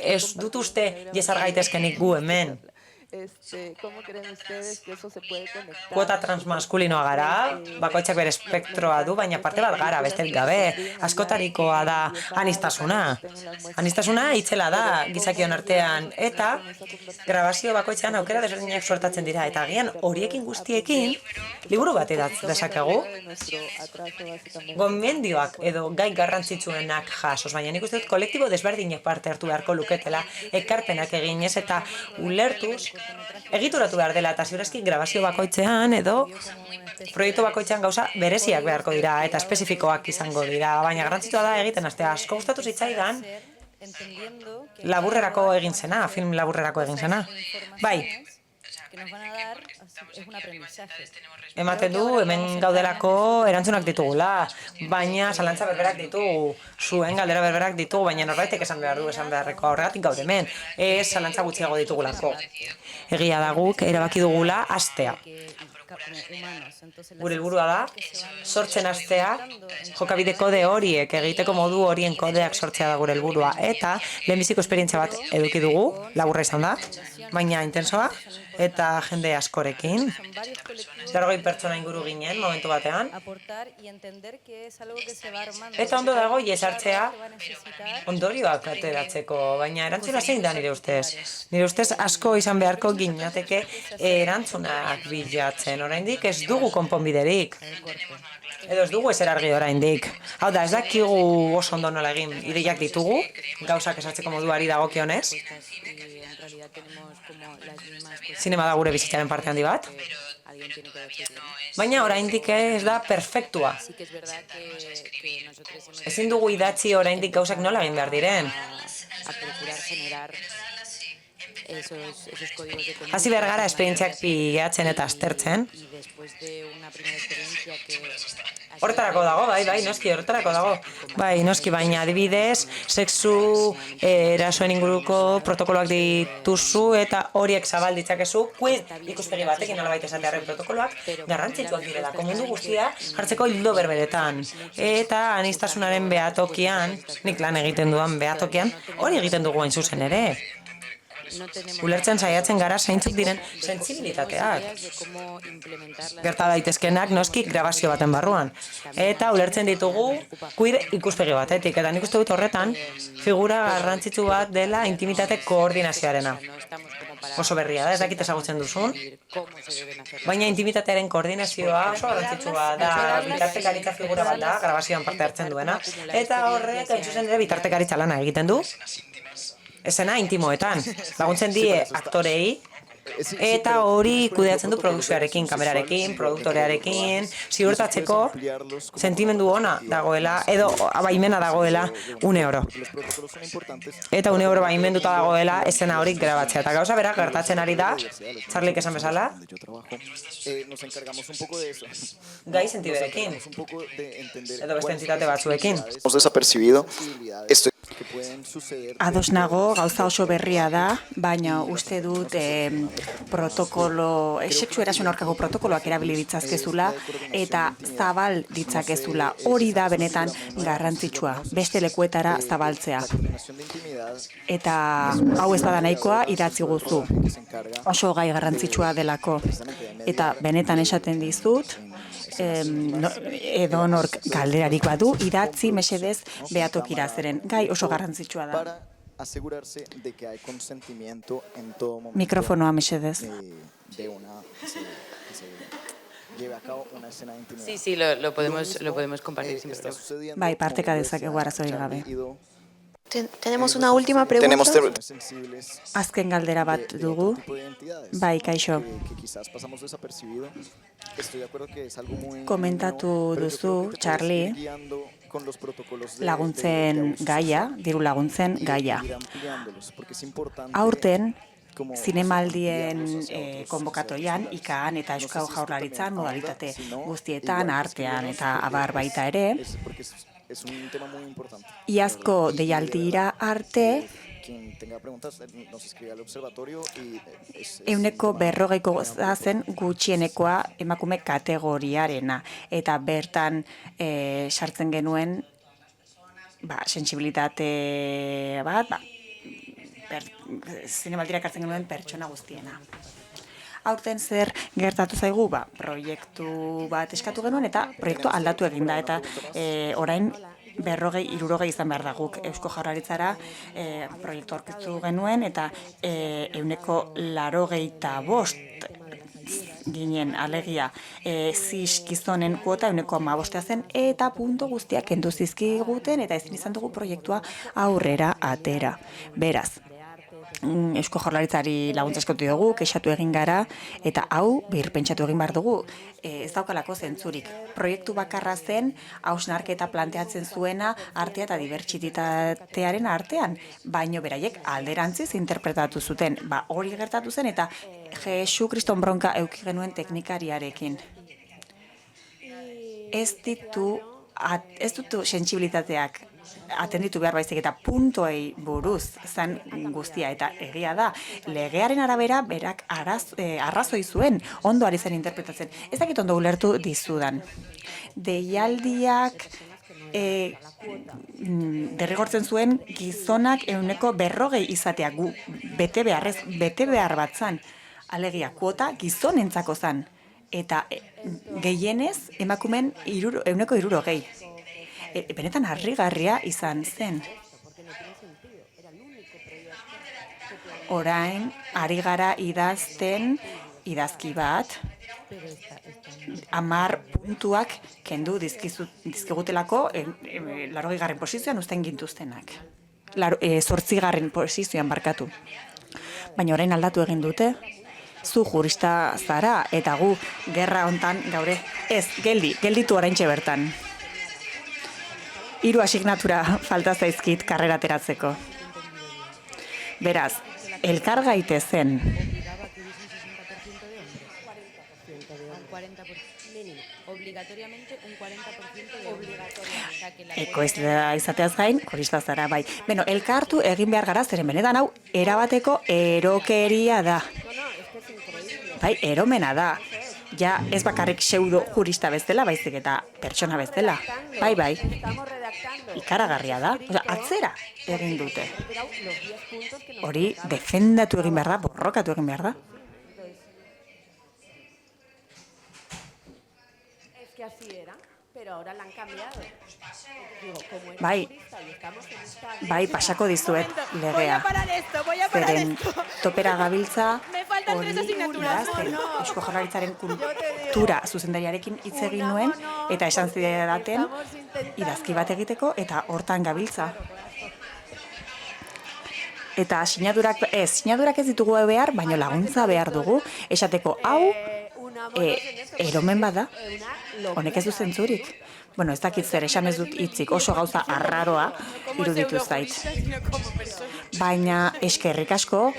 Speaker 2: Ez dut uste jesar gaitezkenik gu hemen. Kuota transmaskulinoa gara, bakoitzak bere espektroa du, baina parte bat gara, besterik gabe. Askotarikoa da aniztasuna. Aniztasuna itzela da gizakion artean, eta grabazio bakoitzean aukera desberdinak suertatzen dira. Eta agian horiekin guztiekin, liburu bat idatz dezakegu. Gomendioak edo gai garrantzitsuenak jasoz, baina nik uste dut kolektibo desberdinek parte hartu beharko luketela, ekarpenak eginez eta ulertuz, egituratu behar dela, eta ziurezki grabazio bakoitzean edo proiektu bakoitzean gauza bereziak beharko dira eta espezifikoak izango dira, baina garrantzitsua da egiten astea. Asko gustatu zitzaidan laburrerako egin zena, film laburrerako egin zena. Bai, ematen du, hemen gaudelako erantzunak ditugula, baina zalantza berberak ditugu, zuen galdera berberak ditugu, baina norbaitek esan behar du, esan beharreko horregatik gaude hemen, ez zalantza gutxiago ditugulako. Egia da guk erabaki dugula hastea. Gure helburua da, sortzen hastea, jokabide kode horiek, egiteko modu horien kodeak sortzea da gure helburua, eta lehenbiziko esperientzia bat eduki dugu, laburra izan da, baina intensoa, eta jende askorekin. 40 pertsona inguru ginen, momentu batean. Eta ondo dago jesartzea ondorioak ateratzeko, baina erantzuna zein da nire ustez. Nire ustez asko izan beharko ginateke erantzunak bilatzen. Oraindik ez dugu konponbiderik. Edo ez dugu ezer argi oraindik. Hau da, ez dakigu oso ondo nola egin ideiak ditugu, gauzak esartzeko moduari dagokionez. Zinema da gure bizitzaren parte handi bat. Baina oraindik ez da perfektua. Ezin dugu idatzi oraindik gauzak nola egin behar diren. Hasi behar gara esperientziak pilatzen eta aztertzen. Horretarako dago, bai, noski, horretarako dago. Bai, noski, baina adibidez, sexu erasoen inguruko protokoloak dituzu eta horiek zabal ditzakezu, ikuspegi batekin nolabait esatearen protokoloak garrantzitsuak direlako mundu guztia jartzeko hildo berberetan. Eta aniztasunaren behatokian, nik lan egiten duan behatokian, hori egiten dugu hain zuzen ere. Ulertzen saiatzen gara zeintzuk diren sentsibilitateak. Gerta daitezkenak noski grabazio baten barruan. Eta ulertzen ditugu queer ikuspegi batetik. Eta nik uste dut horretan figura garrantzitsu bat dela intimitate koordinazioarena. Oso berria da, ez dakit ezagutzen duzun. Baina intimitatearen koordinazioa oso garrantzitsua da, bitartekaritza figura bat da, grabazioan parte hartzen duena. Eta horrek, hain zuzen ere, bitartekaritza lana egiten du. Esena intimoetan, laguntzen die aktorei, eta hori kudeatzen du produkzioarekin, kamerarekin, produktorearekin, ziurtatzeko sentimendu ona dagoela, edo baimena dagoela €1. Eta €1 baimenduta dagoela esena hori grabatzea. Eta gauza berak gertatzen ari da, Charlik esan bezala, gai sentiberekin, edo beste entitate batzuekin.
Speaker 1: Desapercibido.
Speaker 4: Ados nago, gauza oso berria da, baina uste dut sexu erasoen aurkako protokoloak erabili ditzazkezula eta zabal ditzakezula. Hori da benetan garrantzitsua, beste lekuetara zabaltzea. Eta hau ez bada nahikoa idatzi guzu. Oso gai garrantzitsua delako. Eta benetan esaten dizut, edo nork galderarik badu, idatzi mesedez behatokira zeren. Gai oso garrantzitsua da. Mikrofonoa mesedez.
Speaker 3: Sí, lo podemos compartir sin problema.
Speaker 4: Bai, parteka dezakegu arazorik gabe.
Speaker 8: Tenemos una última pregunta.
Speaker 4: Azken galdera bat dugu. Bai, kaixo. Komentatu duzu, Charlie, laguntzen gaia, diru laguntzen gaia. Aurten, zinemaldien konbokatorian, IKAan eta Euskal Jaurlaritzan, modalitate guztietan, artean eta abar baita ere, iazko deialdira arte, 40% zen gutxienekoa emakume kategoriarena. Eta bertan sartzen genuen sentsibilitate bat, zinemaldira kartzen genuen pertsona guztiena. Aurten zer gertatu zaigu, proiektu bat eskatu genuen eta proiektu aldatu eginda eta orain 40-60 izan behar da guk Eusko Jaurlaritzara proiektu aurkeztu genuen eta 85% ginen alegia zis gizonen kuota 15% zen eta puntu guztiak kendu zizkiguten eta ezin izan dugu proiektua aurrera atera. Beraz, Eusko Jaurlaritzari laguntza eskatu dugu, kexatu egin gara, eta hau birpentsatu egin behar dugu. Ez daukalako zentzurik. Proiektu bakarra zen, hausnarketa planteatzen zuena artea eta dibertsitatearen artean, baino beraiek alderantziz interpretatu zuten. Hori gertatu zen eta Jesu Kriston bronka eduki genuen teknikariarekin. Ez dutu sentsibilitateak atenditu behar baizik eta puntoei buruz zen guztia eta egia da. Legearen arabera berak arrazoi zuen, ondo ari zen interpretatzen. Ez dakit ondo ulertu dizudan. Deialdiak derrigortzen zuen gizonak 40% izatea bete behar bat zan. Alegia, kuota gizonentzako zan. Eta gehienez emakumen 60%. Benetan harrigarria izan zen. Orain, ari gara idazten idazki bat, 10 puntuak kendu dizkigutelako 80. posizioan uzten gintuztenak. 8. posizioan barkatu. Baina orain aldatu egin dute, zu jurista zara eta gu gerra hontan gaure. Ez, gelditu oraintxe bertan. 3 asignatura falta zaizkit karrera ateratzeko. Beraz, elkar gaitezen. Ekoizlea izateaz gain, korista zara bai. Elkartu egin behar gara zeren benetan hau erabateko erokeria da. Bai, eromena da. Ja, ez bakarrik pseudo jurista bezala, baizik eta pertsona bezala. Bai. Ikaragarria da. Atzera egin dute. Hori defendatu egin behar da, borrokatu egin behar da. Bai, pasako dizuet legea. Zeren topera gabiltza hori idazten Eusko Jaurlaritzaren kultura zuzendariarekin hitz egin nuen eta esan zidaten idazki bat egiteko eta hortan gabiltza. Eta sinadurak ez ditugu behar, baino laguntza behar dugu, esateko hau eromen bada, honek ez du zentzurik. Ez dakit zer, esan ez dut hitzik, oso gauza arraroa iruditu zait. Baina eskerrik asko,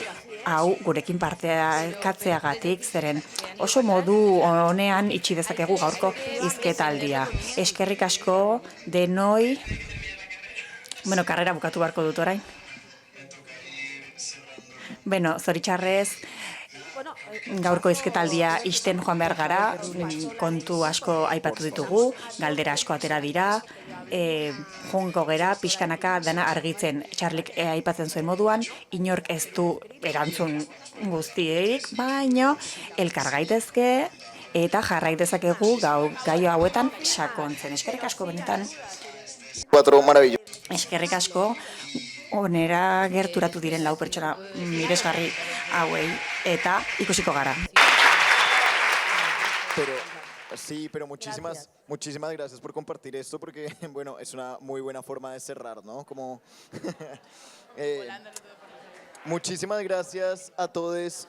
Speaker 4: hau gurekin partekatzeagatik, zeren oso modu honean itxi dezakegu gaurko hizketaldia. Eskerrik asko denoi Bueno, karrera bukatu beharko dut orain. Bueno, zoritxarrez, gaurko hizketaldia ixten joan behar gara, kontu asko aipatu ditugu, galdera asko atera dira, junko gera, pixkanaka dana argitzen Txarlik aipatzen zuen moduan, inork ez du erantzun guztierik, baino elkar gaitezke eta jarrai dezakegu gaio hauetan sakontzen. Eskerrik asko benetan.
Speaker 1: 4 maravilloso.
Speaker 4: Eskerrik asko onera gerturatu diren 4 pertsona miresgarri hauei eta ikusiko gara.
Speaker 1: Sí, pero muchísimas gracias por compartir esto porque, bueno, es una muy buena forma de cerrar, ¿no? Como muchísimas gracias a todos.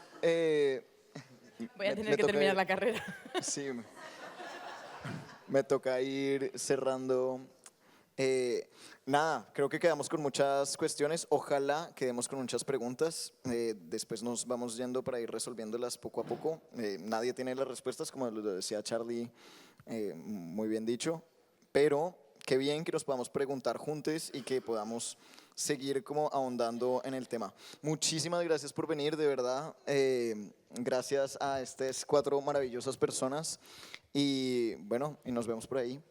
Speaker 3: Voy a tener que terminar la carrera.
Speaker 1: Sí, me toca ir cerrando. Nada, creo que quedamos con muchas cuestiones. Ojalá quedemos con muchas preguntas. Después nos vamos yendo para ir resolviéndolas poco a poco. Nadie tiene las respuestas, como lo decía Charlie, muy bien dicho. Pero qué bien que nos podamos preguntar juntos y que podamos seguir como ahondando en el tema. Muchísimas gracias por venir, de verdad. Gracias a estas 4 maravillosas personas. Y bueno, y nos vemos por ahí.